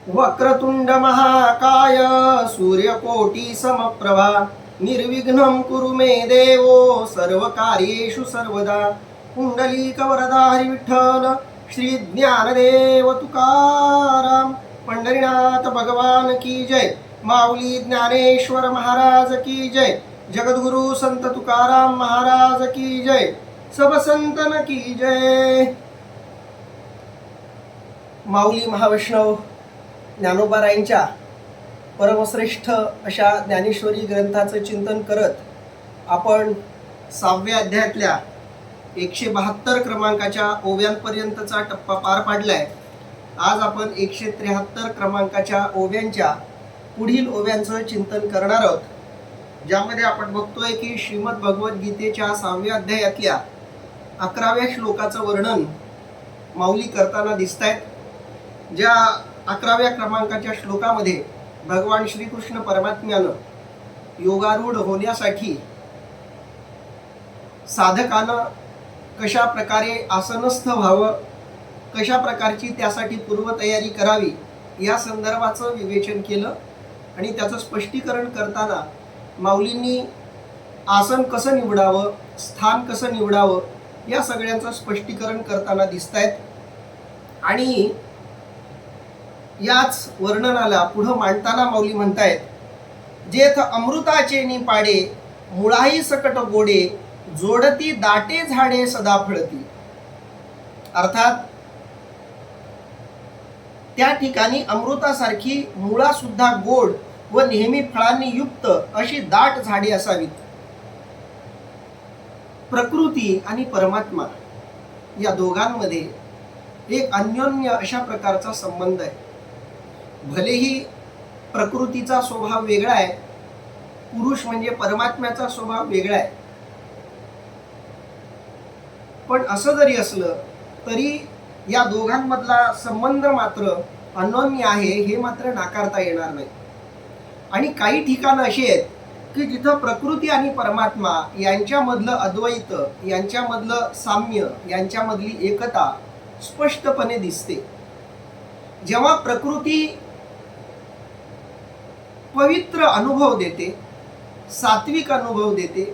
वक्रतुंड महाकाय सूर्यकोटी समप्रभा निर्विघ्नं कुरु मे देवो सर्वकार्येषु सर्वदा। पुंडलीक वरदा हरी विठ्ठल श्री ज्ञानदेव तुकाराम। पंढरीनाथ भगवान की जय। माऊली ज्ञानेश्वर महाराज की जय। जगद्गुरु संत तुकाराम महाराज की जय। सब संतन की जय। माऊली महावैष्णव ज्ञानोबारायांच्या परमश्रेष्ठ अशा ज्ञानेश्वरी ग्रंथाचं चिंतन करत आपण 6व्या अध्यायातल्या 172 क्रमांकाच्या ओव्यांपर्यंतचा टप्पा पार पाडलाय। आज आपण 173 क्रमांकाच्या ओव्यांच्या पुढील ओव्यांचं चिंतन करणार आहोत, ज्यामध्ये आपण बघतोय की श्रीमद भगवद्गीतेच्या 6व्या अध्यायातल्या 11व्या श्लोकाचं वर्णन माऊली करताना दिसतायत। ज्या 11व्या क्रमांकाच्या श्लोकामध्ये भगवान श्रीकृष्ण परमात्म्यानं योगारूढ होण्यासाठी साधकानं कशा प्रकारे आसनस्थ व्हावं, कशा प्रकारची त्यासाठी पूर्वतयारी करावी या संदर्भाचं विवेचन केलं आणि त्याचं स्पष्टीकरण करताना माऊलींनी आसन कसं निवडावं, स्थान कसं निवडावं या सगळ्यांचं स्पष्टीकरण करताना दिसतायत। आणि याच वर्णनाला पुढं मांडताना माऊली म्हणतायत, जेथ अमृताचे निपाडे मुळाही सकट गोडे जोडती दाटे झाडे सदा फळती। अर्थात त्या ठिकाणी अमृतासारखी मुळा सुद्धा गोड व नेहमी फळांनी युक्त अशी दाट झाडे असावीत। प्रकृती आणि परमात्मा या दोघांमध्ये एक अन्योन्य अशा प्रकारचा संबंध आहे। भलेही प्रकृतीचा स्वभाव वेगळा आहे, पुरुष म्हणजे परमात्म्याचा स्वभाव वेगळा आहे, पण असं जरी असलं तरी या दोघांमधला संबंध मात्र अन्योन्य आहे हे मात्र नाकारता येणार नाही। आणि काही ठिकाणं अशी आहेत की जिथं प्रकृती आणि परमात्मा यांच्यामधलं अद्वैत, यांच्यामधलं साम्य, यांच्यामधली एकता स्पष्टपणे दिसते। जेव्हा प्रकृती पवित्र अनुभव देते, सात्विक अनुभव देते,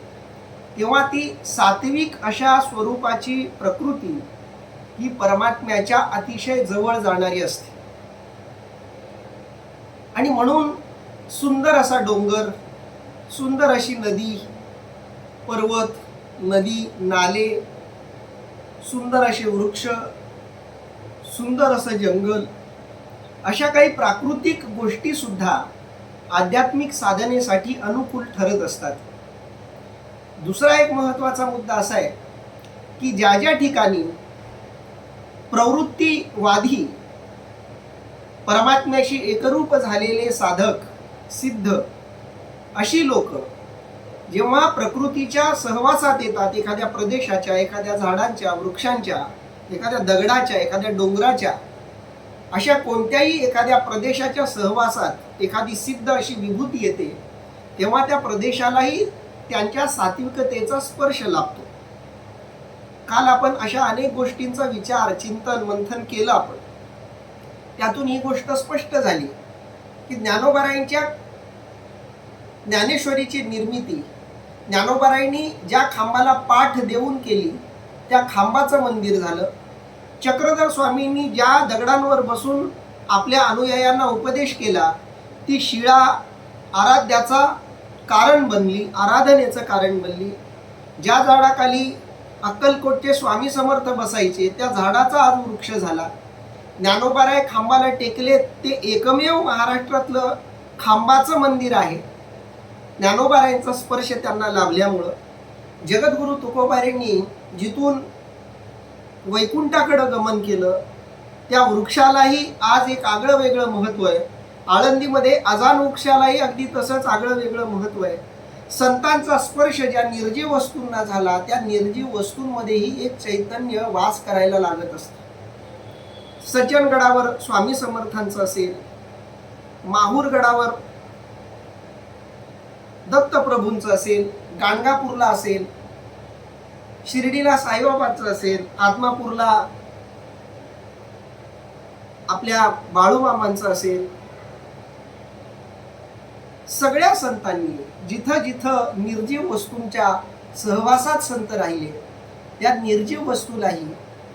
तेव्हा ती सात्विक अशा स्वरूपाची प्रकृती ही परमात्म्याच्या अतिशय जवळ जाणारी असते। आणि म्हणून सुंदर असा डोंगर, सुंदर अशी नदी, पर्वत, नदी, नाले, सुंदर असे वृक्ष, सुंदर असं जंगल, अशा काही प्राकृतिक गोष्टी सुद्धा आध्यात्मिक साधनेसाठी अनुकूल ठरत असतात। दुसरा एक महत्त्वाचा मुद्दा असा आहे की ज्या ज्या ठिकाणी प्रवृत्तीवादी परमात्म्याशी एकरूप झालेले साधक, सिद्ध अशी लोक जेव्हा प्रकृतीच्या सहवासात येतात, एखाद्या प्रदेशाच्या, एखाद्या झाडांच्या, वृक्षांच्या, एखाद्या दगडाच्या, एखाद्या डोंगराच्या, अशा कोणत्याही एखाद्या प्रदेशाच्या सहवासात एखादी सिद्ध अशी विभूती येते, तेव्हा त्या प्रदेशालाही त्यांच्या सात्विकतेचा स्पर्श लाभतो। काल आपण अशा अनेक गोष्टींचा विचार, चिंतन, मंथन केलं आपण। त्यातून ही गोष्ट स्पष्ट झाली की ज्ञानोबारायांच्या ज्ञानेश्वरीची निर्मिती ज्ञानोबारायांनी ज्या खांबाला पाठ देऊन केली त्या खांबाचं मंदिर झालं। चक्रधर स्वामींनी ज्या दगडांवर बसून आपल्या अनुयायांना उपदेश केला ती शिळा आराध्याचा कारण बनली, आराधनेचं कारण बनली। ज्या झाडाखाली अक्कलकोटचे स्वामी समर्थ बसायचे त्या झाडाचा आज वृक्ष झाला। ज्ञानोबाराय खांबाला टेकले ते एकमेव महाराष्ट्रातलं खांबाचं मंदिर आहे। ज्ञानोबारायांचा स्पर्श त्यांना लाभल्यामुळं जगद्गुरु तुकोबारायांनी जिथून वैकुंठाकडे गमन केलं त्या वृक्षालाही आज एक आगळं वेगळं महत्त्व आहे। आळंदीमध्ये अजान वृक्षालाही अगदी तसंच आगळं वेगळं महत्त्व आहे। संतांचा स्पर्श ज्या निर्जीव वस्तूंना झाला त्या निर्जीव वस्तूंमध्येही एक चैतन्य वास करायला लागत असतं। सज्जनगडावर स्वामी समर्थांचं असेल, माहूरगडावर दत्तप्रभूंचं असेल, गाणगापूरला असेल, शिर्डीला साईबाबांचं असेल, आदमापूरला आपल्या बाळूमामांचं असेल, सगळ्या संतांनी जिथं जिथं निर्जीव वस्तूंच्या सहवासात संत राहिले त्या निर्जीव वस्तूलाही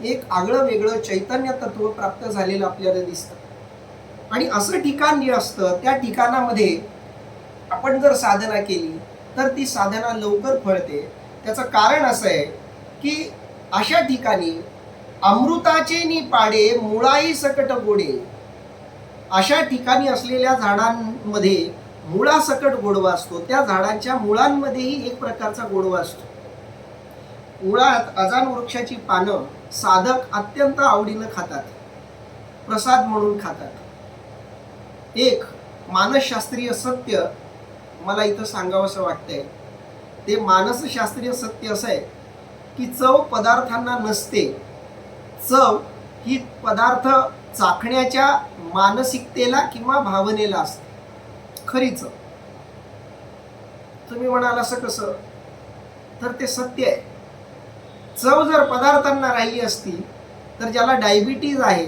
एक आगळं वेगळं चैतन्य तत्व प्राप्त झालेलं आपल्याला दिसतं। आणि असं ठिकाण जे असतं त्या ठिकाणामध्ये आपण जर साधना केली तर ती साधना लवकर फळते। त्याचं कारण असं आहे की अशा ठिकाणी अमृताचे नि पाडे मुळाई सकट गोडे, अशा ठिकाणी असलेल्या झाडांमध्ये मुळासकट गोडवा असतो। त्या झाडांच्या मुळांमध्येही एक प्रकारचा गोडवा असतो। मुळात अजान वृक्षाची पानं साधक अत्यंत आवडीनं खातात, प्रसाद म्हणून खातात। एक मानसशास्त्रीय सत्य मला इथं सांगावंसं वाटतंय, ते मानसशास्त्रीय सत्य असं आहे की चव पदार्थांना नसते, चव ही पदार्थ चाखण्याच्या मानसिकतेला किंवा भावनेला असते खरी चव। तुम्ही म्हणाल असं कसं, तर ते सत्य आहे। चव जर पदार्थांना राहिली असती तर ज्याला डायबिटीज आहे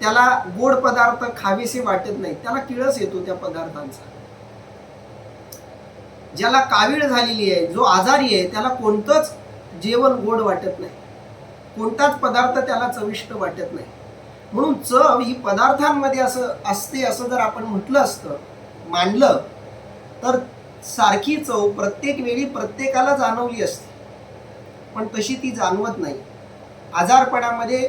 त्याला गोड पदार्थ खावेसे वाटत नाही, त्याला किळस येतो त्या पदार्थांचा। ज्याला कावीळ झालेली आहे, जो आजारी आहे, त्याला कोणतंच जेवण गोड वाटत नाही, कोणताच पदार्थ त्याला चविष्ट वाटत नाही। म्हणून चव ही पदार्थांमध्ये असं असते असं जर आपण म्हटलं असतं, मांडलं, तर सारखी चव प्रत्येक वेळी प्रत्येकाला जाणवली असते, पण तशी ती जाणवत नाही। आजारपणामध्ये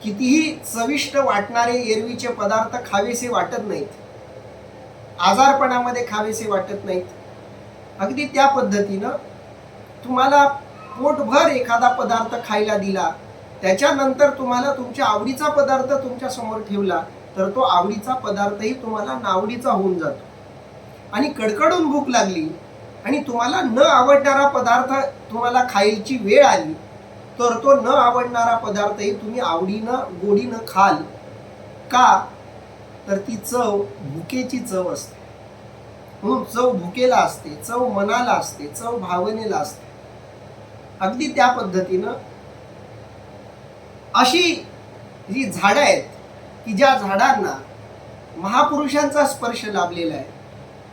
कितीही चविष्ट वाटणारे एरवीचे पदार्थ खावेसे वाटत नाहीत, आजारपणामध्ये खावेसे वाटत नाहीत। अगदी त्या पद्धतीनं तुम्हाला पोटभर एखादा पदार्थ खायला दिला, त्याच्यानंतर तुम्हाला तुमच्या आवडीचा पदार्थ तुमच्या समोर ठेवला तर तो आवडीचा पदार्थही तुम्हाला नावडीचा होऊन जातो। आणि कडकडून भूक लागली आणि तुम्हाला न आवडणारा पदार्थ तुम्हाला खायची वेळ आली तर तो न आवडणारा पदार्थही तुम्ही आवडीनं गोडीनं खाल का, तर ती चव भुकेची चव असते। म्हणून चव भुकेला असते, चव मनाला असते, चव भावनेला असते। अगदी त्या पद्धतीनं अशी जी झाडं आहेत की ज्या झाडांना महापुरुषांचा स्पर्श लाभलेला आहे,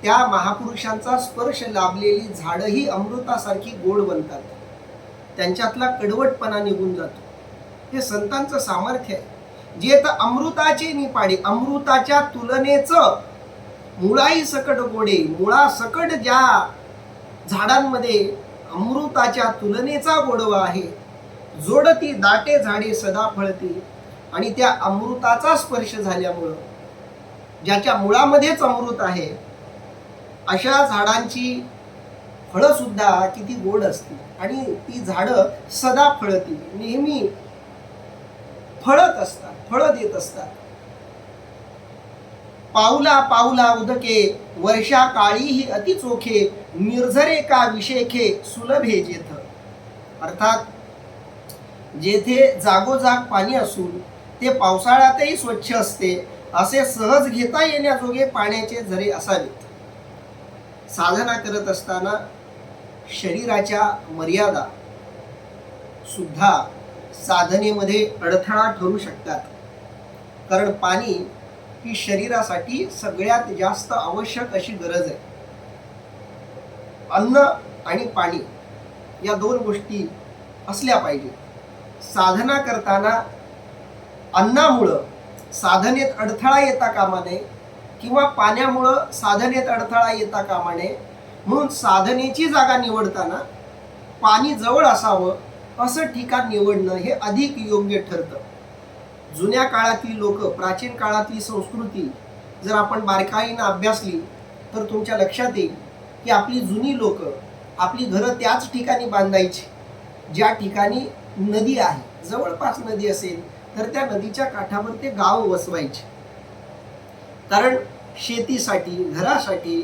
त्या महापुरुषांचा स्पर्श लाभलेली झाडंही अमृतासारखी गोड बनतात, त्यांच्यातला कडवटपणा निघून जातो। हे संतांचं सामर्थ्य आहे। जे तर अमृताचे निपाडे, अमृताच्या तुलनेचं मुळाई सकट गोडे, मुळासकट ज्या झाडांमध्ये अमृताच्या तुलनेचा गोडवा आहे, जोडती दाटे झाडे सदा फळती, आणि त्या अमृताचा स्पर्श झाल्यामुळं ज्याच्या मुळामध्येच अमृत आहे अशा झाडांची फळं सुद्धा किती गोड असतील आणि ती झाडं सदा फळती, नेहमी फळत असतात, फळं देत असतात। पाऊला पाऊला उदके वर्षा काळीही अति चोखे, निर्झरे का विशेखे सुलभे जेथ। अर्थात जेथे जागोजाग पाणी असून ते पावसाळ्यातही स्वच्छ असते, असे सहज घेता येण्याजोगे पाण्याचे झरे असावेत। साधना करत असताना शरीराच्या मर्यादा सुद्धा साधनेमध्ये अडथळा ठरू शकतात, कारण पाणी ही शरीरासाठी सगळ्यात जास्त आवश्यक अशी गरज आहे। अन्न आणि पाणी या दोन गोष्टी असल्या पाहिजेत। साधना करताना अन्नामुळं साधनेत अडथळा येता कामा नये किंवा पाण्यामुळं साधनेत अडथळा येता कामा नये, म्हणून साधनेची जागा निवडताना पाणी जवळ असावं असं ठिकाण निवडणं हे अधिक योग्य ठरतं। जुन्या काळातली लोक, प्राचीन काळातली संस्कृती जर आपण बारकाईनं अभ्यासली तर तुमच्या लक्षात येईल की आपली जुनी लोक आपली घरं त्याच ठिकाणी बांधायची ज्या ठिकाणी नदी आहे। जवळपास नदी असेल तर त्या नदीच्या काठावर ते गाव वसवायचे, कारण शेतीसाठी, घरासाठी,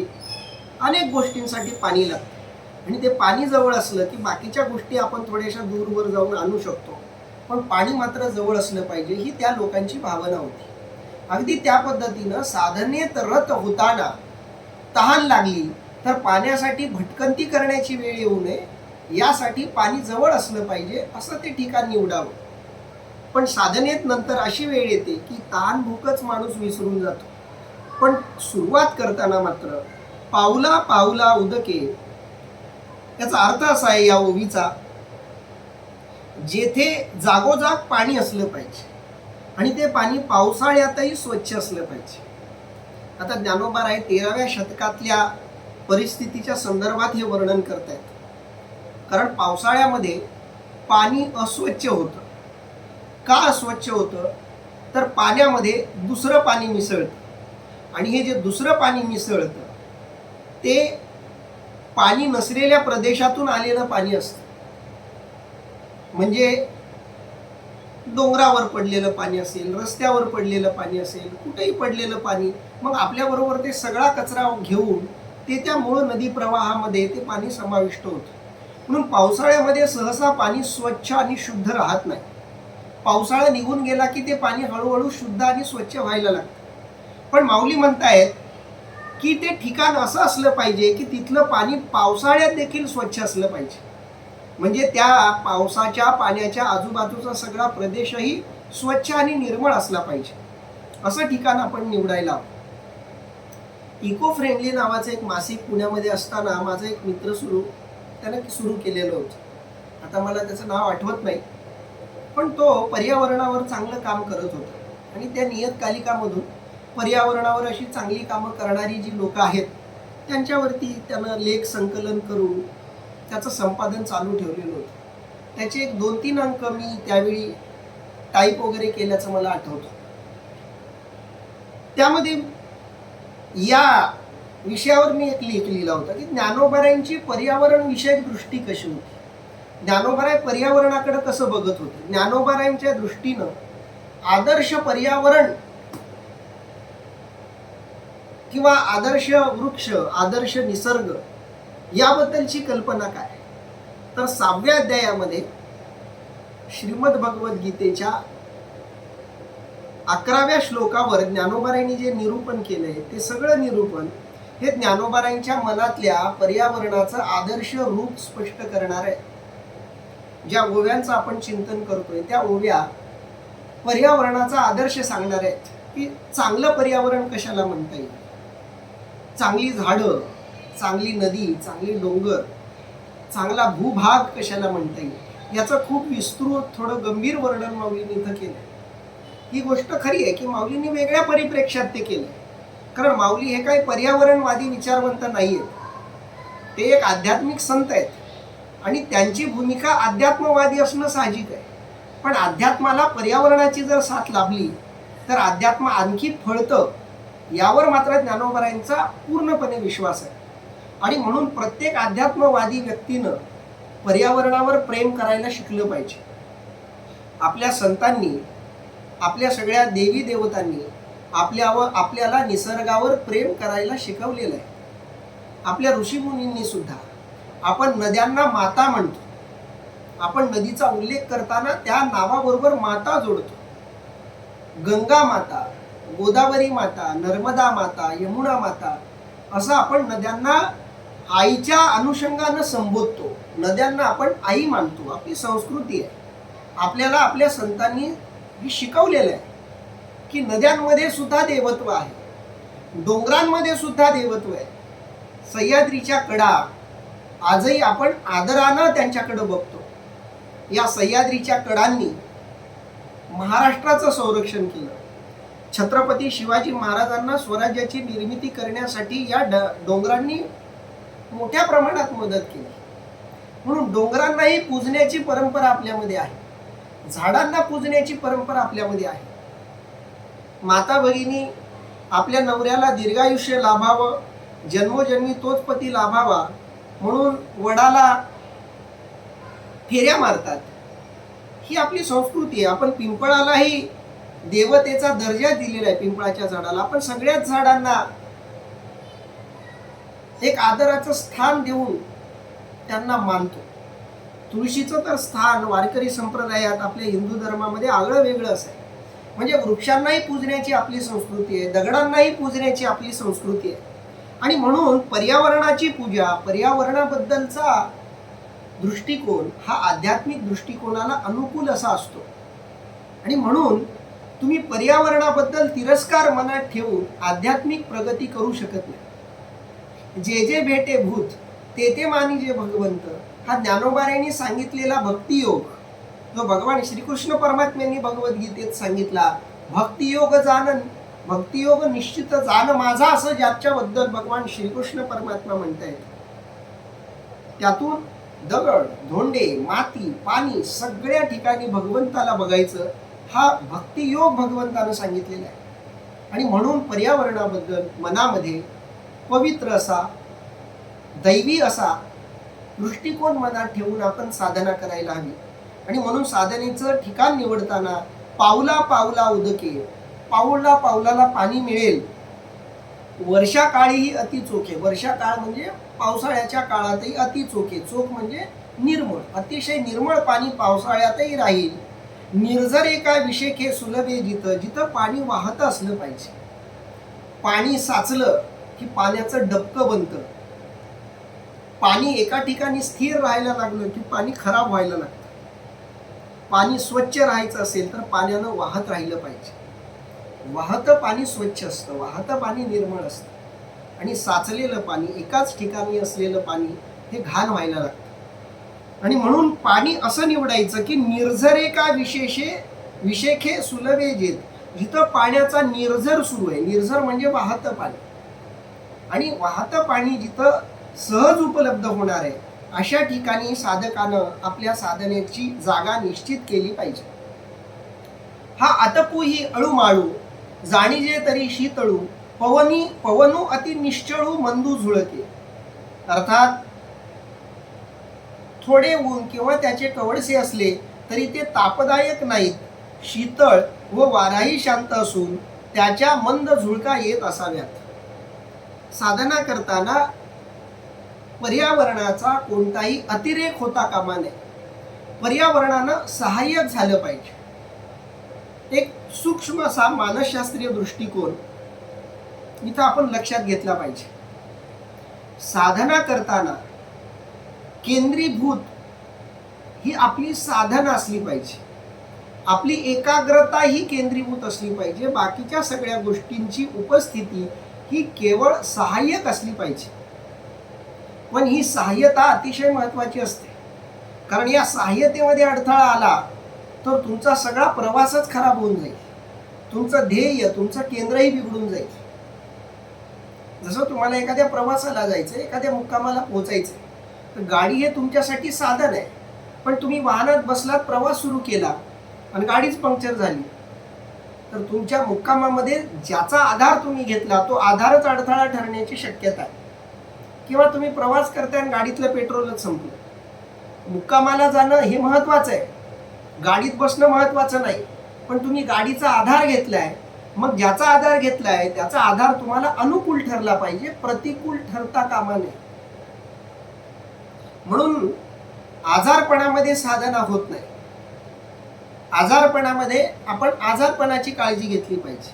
अनेक गोष्टींसाठी पाणी लागतं। आणि ते पाणी जवळ असलं की बाकीच्या गोष्टी आपण थोड्याशा दूरवर जाऊन आणू शकतो, पण पाणी मात्र जवळ असलं पाहिजे ही त्या लोकांची भावना होती। अगदी त्या पद्धतीनं साधनेत रत होताना तहान लागली तर पाण्यासाठी भटकंती करण्याची वेळ येऊ नये, यासाठी पाणी जवळ असलं पाहिजे असं ते ठिकाण निवडावं. पण साधनेत नंतर अशी वेळ येते की तहान भूकच माणूस विसरून जातो. पण सुरुवात करताना मात्र पाऊला पाऊला उदके, याचा अर्थ असा आहे या ओवीचा, जेथे जागोजाग पाणी असलं पाहिजे आणि ते पाणी पावसाळ्यातही स्वच्छ असलं पाहिजे. आता ज्ञानोबा राय 13व्या शतकातल्या परिस्थितीच्या संदर्भात हे वर्णन करतायत. कारण पावसाळ्यामध्ये पाणी अस्वच्छ होतं. का अस्वच्छ होतं? तर पाण्यामध्ये दुसरं पाणी मिसळतं आणि हे जे दुसरं पाणी मिसळतं ते पाणी नसलेल्या प्रदेशातून आलेलं पाणी असतं. म्हणजे डोंगरावर पडलेलं पाणी असेल, रस्त्यावर पडलेलं पाणी असेल, कुठेही पडलेलं पाणी, मग आपल्याबरोबर ते सगळा कचरा घेऊन ते त्या मूळ नदी प्रवाहामध्ये ते पाणी समाविष्ट होतं. म्हणून पावसाळ्यामध्ये सहसा पाणी स्वच्छ आणि शुद्ध राहत नाही. पावसाळा निघून गेला की ते पाणी हळूहळू शुद्ध आणि स्वच्छ व्हायला लागतं. पण माऊली म्हणतायत की ते ठिकाण असं असलं पाहिजे की तिथलं पाणी पावसाळ्यात देखील स्वच्छ असलं पाहिजे. म्हणजे त्या पावसाच्या पाण्याच्या आजूबाजूचा सगळा प्रदेशही स्वच्छ आणि निर्मळ असला पाहिजे. असं ठिकाण आपण निवडायला हवं. इको फ्रेंडली नावाचं एक मासिक पुण्यामध्ये असताना माझा एक मित्र त्यानं सुरू केलेलं होतं. आता मला त्याचं नाव आठवत नाही, पण तो पर्यावरणावर चांगलं काम करत होता आणि त्या नियतकालिकामधून पर्यावरणावर अशी चांगली कामं करणारी जी लोक आहेत त्यांच्यावरती त्यानं लेख संकलन करून त्याचं संपादन चालू ठेवलेलं होतं. त्याचे एक 2-3 अंक मी त्यावेळी टाईप वगैरे केल्याचं मला आठवतं. त्यामध्ये या विषयावर मी एक लेख लिहिला होता की ज्ञानोबारायांची पर्यावरण विषयक दृष्टी कशी होती. ज्ञानोबाराय पर्यावरणाकडे कसं बघत होते. ज्ञानोबारायांच्या दृष्टीनं आदर्श पर्यावरण किंवा आदर्श वृक्ष, आदर्श निसर्ग याबद्दलची कल्पना काय. तर 6व्या अध्यायामध्ये श्रीमद भगवद्गीतेच्या 11व्या श्लोकावर ज्ञानोबारायांनी जे निरूपण केलंय ते सगळं निरूपण हे ज्ञानोबारायांच्या मनातल्या पर्यावरणाचं आदर्श रूप स्पष्ट करणार आहे. ज्या ओव्यांचं आपण चिंतन करतोय त्या ओव्या पर्यावरणाचा आदर्श सांगणार आहेत की चांगलं पर्यावरण कशाला म्हणता येईल. चांगली झाडं, चांगली नदी, चांगली डोंगर, चांगला भूभाग कशाला म्हणता येईल याचं खूप विस्तृत थोडं गंभीर वर्णन माऊलींनी इथं केलं. ही गोष्ट खरी आहे की माऊलींनी वेगळ्या परिप्रेक्ष्यात ते केलं. कारण माऊली हे काही पर्यावरणवादी विचारवंत नाही आहेत. ते एक आध्यात्मिक संत आहेत आणि त्यांची भूमिका अध्यात्मवादी असणं साहजिक आहे. पण अध्यात्माला पर्यावरणाची जर साथ लाभली तर अध्यात्म आणखी फळतं यावर मात्र ज्ञानोबारायांचा पूर्णपणे विश्वास आहे. आणि म्हणून प्रत्येक अध्यात्मवादी व्यक्तीनं पर्यावरणावर प्रेम करायला शिकलं पाहिजे. आपल्या संतांनी, आपल्या सगळ्या देवी देवतांनी आपल्याला निसर्गावर प्रेम करायला शिकवलेलं आहे. आपल्या ऋषीमुनींनी सुद्धा. आपण नद्यांना माता म्हणतो. आपण नदीचा उल्लेख करताना त्या नावाबरोबर माता जोडतो. गंगा माता, गोदावरी माता, नर्मदा माता, यमुना माता असं आपण नद्यांना आईच्या अनुषंगानं संबोधतो. नद्यांना आपण आई मानतो. आपली संस्कृती आहे. आपल्याला आपल्या संतांनी हे शिकवलेलं आहे की नद्यांमध्ये सुद्धा देवत्व आहे, डोंगरांमध्ये सुद्धा देवत्व आहे. सह्याद्रीच्या कडा आजही आपण आदरानं त्यांच्याकडे बघतो. या सह्याद्रीच्या कडांनी महाराष्ट्राचं संरक्षण केलं. छत्रपती शिवाजी महाराजांना स्वराज्याची निर्मिती करण्यासाठी या डोंगरांनी मोठ्या प्रमाणात मदत केली. म्हणून डोंगरांनाही पूजण्याची परंपरा आपल्यामध्ये आहे. झाडांना पूजण्याची परंपरा आपल्यामध्ये आहे. माता भगिनी आपल्या नवऱ्याला दीर्घायुष्य लाभावं, जन्मोजन्मी तोच पती लाभावा म्हणून वडाला फेऱ्या मारतात. ही आपली संस्कृती आहे. आपण पिंपळालाही देवतेचा दर्जा दिलेला आहे. पिंपळाच्या झाडाला आपण सगळ्याच झाडांना एक आदराचं स्थान देऊन त्यांना मानतो. तुळशीचं तर स्थान वारकरी संप्रदायात आपल्या हिंदू धर्मामध्ये आगळं वेगळं असं आहे. म्हणजे वृक्षांनाही पूजण्याची आपली संस्कृती आहे, दगडांनाही पूजण्याची आपली संस्कृती आहे. आणि म्हणून पर्यावरणाची पूजा, पर्यावरणाबद्दलचा दृष्टिकोन हा आध्यात्मिक दृष्टिकोनाला अनुकूल असा असतो आणि म्हणून तुम्ही पर्यावरणाबद्दल तिरस्कार मनात ठेवून आध्यात्मिक प्रगती करू शकत नाही. जे जे भेटे भूत ते ते मानी जे भगवंत हा ज्ञानोबारायांनी सांगितलेला भक्तियोग, जो भगवान श्रीकृष्ण परमात्म्यांनी भगवद्गीतेत सांगितला, भक्तियोग जाणन, भक्तियोग निश्चित जाण माझा, असं ज्याच्याबद्दल भगवान श्रीकृष्ण परमात्मा म्हणतायत, त्यातून दगड, धोंडे, माती, पाणी सगळ्या ठिकाणी भगवंताला बघायचं, हा भक्तियोग भगवंतानं सांगितलेला आहे. आणि म्हणून पर्यावरणाबद्दल मनामध्ये पवित्र असा, दैवी असा दृष्टिकोन मनात ठेवून आपण साधना करायला हवी. आणि म्हणून साधनेचं ठिकाण निवडताना पावला पावला उदके, पाऊला पावलाला पाणी मिळेल, वर्षा काळीही अति चोखे, वर्षा काळ म्हणजे पावसाळ्याच्या काळातही अति चोखे, चोख म्हणजे निर्मळ, अतिशय निर्मळ पाणी पावसाळ्यातही राहील. निर्झर एका विशेखे सुलभे जिथं, जिथं पाणी वाहत असलं पाहिजे. पाणी साचलं की पाण्याचं डबकं बनतं. पाणी एका ठिकाणी स्थिर राहायला लागलं की पाणी खराब व्हायला लागतं. पाणी स्वच्छ राहायचं असेल तर पाण्यानं वाहत राहिलं पाहिजे. वाहतं पाणी स्वच्छ असतं, वाहतं पाणी निर्मळ असतं आणि साचलेलं पाणी, एकाच ठिकाणी असलेलं पाणी हे घाण व्हायला लागतं. आणि म्हणून पाणी असं निवडायचं की निर्झरे का विशेखे सुलभे जेत, जिथं पाण्याचा निर्झर सुरू आहे, निर्झर म्हणजे वाहतं पाणी, आणि वाहतं पाणी जिथं सहज उपलब्ध होणार आहे अशा ठिकाणी साधकानं आपल्या साधनेची जागा निश्चित केली पाहिजे. हा आतपू ही अळूमाळू जाणीजे तरी शीतळू, पवनू अति निश्चळू मंदू झुळके. अर्थात थोडे ऊन किंवा त्याचे कवडसे असले तरी ते तापदायक नाहीत, शीतळ व वाराही शांत असून त्याच्या मंद झुळका येत असाव्यात. साधना करताना पर्यावरणाचा कोणताही अतिरेक होता कामा नये. पर्यावरणानं सहाय्यक झालं पाहिजे. एक सूक्ष्म असा मानसशास्त्रीय दृष्टिकोन इथं आपण लक्षात घेतला पाहिजे. साधना करताना केंद्रीभूत ही आपली साधना असली पाहिजे. आपली एकाग्रता ही केंद्रीभूत असली पाहिजे. बाकीच्या सगळ्या गोष्टींची उपस्थिती ही केवळ सहाय्यक असली पाहिजे. पण ही सहाय्यता अतिशय महत्वाची असते, कारण या सहाय्यतेमध्ये अडथळा आला तर तुमचा सगळा प्रवासच खराब होऊन जाईल. तुमचं ध्येय, तुमचं केंद्रही बिघडून जाईल. जसं तुम्हाला एखाद्या प्रवासाला जायचं, एखाद्या मुक्कामाला पोहोचायचं, तर गाडी हे तुमच्यासाठी साधन आहे. पण तुम्ही वाहनात बसलात, प्रवास सुरू केला आणि गाडीच पंक्चर झाली तर तुमच्या मुक्कामामध्ये ज्याचा आधार तुम्ही घेतला तो आधारच अडथळा ठरण्याची शक्यता आहे. किंवा तुम्ही प्रवास करताय आणि गाडीतलं पेट्रोलच संपलं. मुक्कामाला जाणं हे महत्वाचं आहे, गाडीत बसणं महत्वाचं नाही. पण तुम्ही गाडीचा आधार घेतलाय, मग ज्याचा आधार घेतलाय त्याचा आधार तुम्हाला अनुकूल ठरला पाहिजे, प्रतिकूल ठरता कामा नये. म्हणून आजारपणामध्ये साधना होत नाही. आजारपणामध्ये आपण आजारपणाची काळजी घेतली पाहिजे.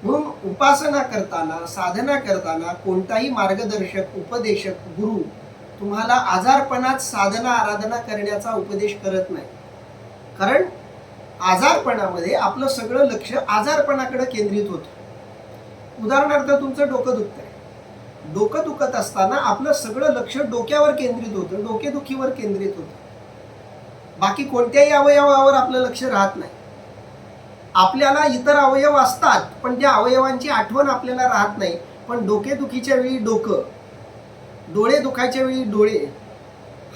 म्हणून उपासना करताना, साधना करताना कोणताही मार्गदर्शक, उपदेशक, गुरु तुम्हाला आजारपणात साधना आराधना करण्याचा उपदेश करत नाही. कारण आजारपणामध्ये आपलं सगळं लक्ष आजारपणाकडे केंद्रित होतं. उदाहरणार्थ तुमचं डोकं दुखतंय, डोकं दुखत असताना आपलं सगळं लक्ष डोक्यावर केंद्रित होतं, डोकेदुखीवर केंद्रित होतं. बाकी कोणत्याही अवयवावर आपलं लक्ष राहत नाही. आपल्याला इतर अवयव असतात पण त्या अवयवांची आठवण आपल्याला राहत नाही. पण डोकेदुखीच्या वेळी डोकं, डोळे दुखायच्या वेळी डोळे,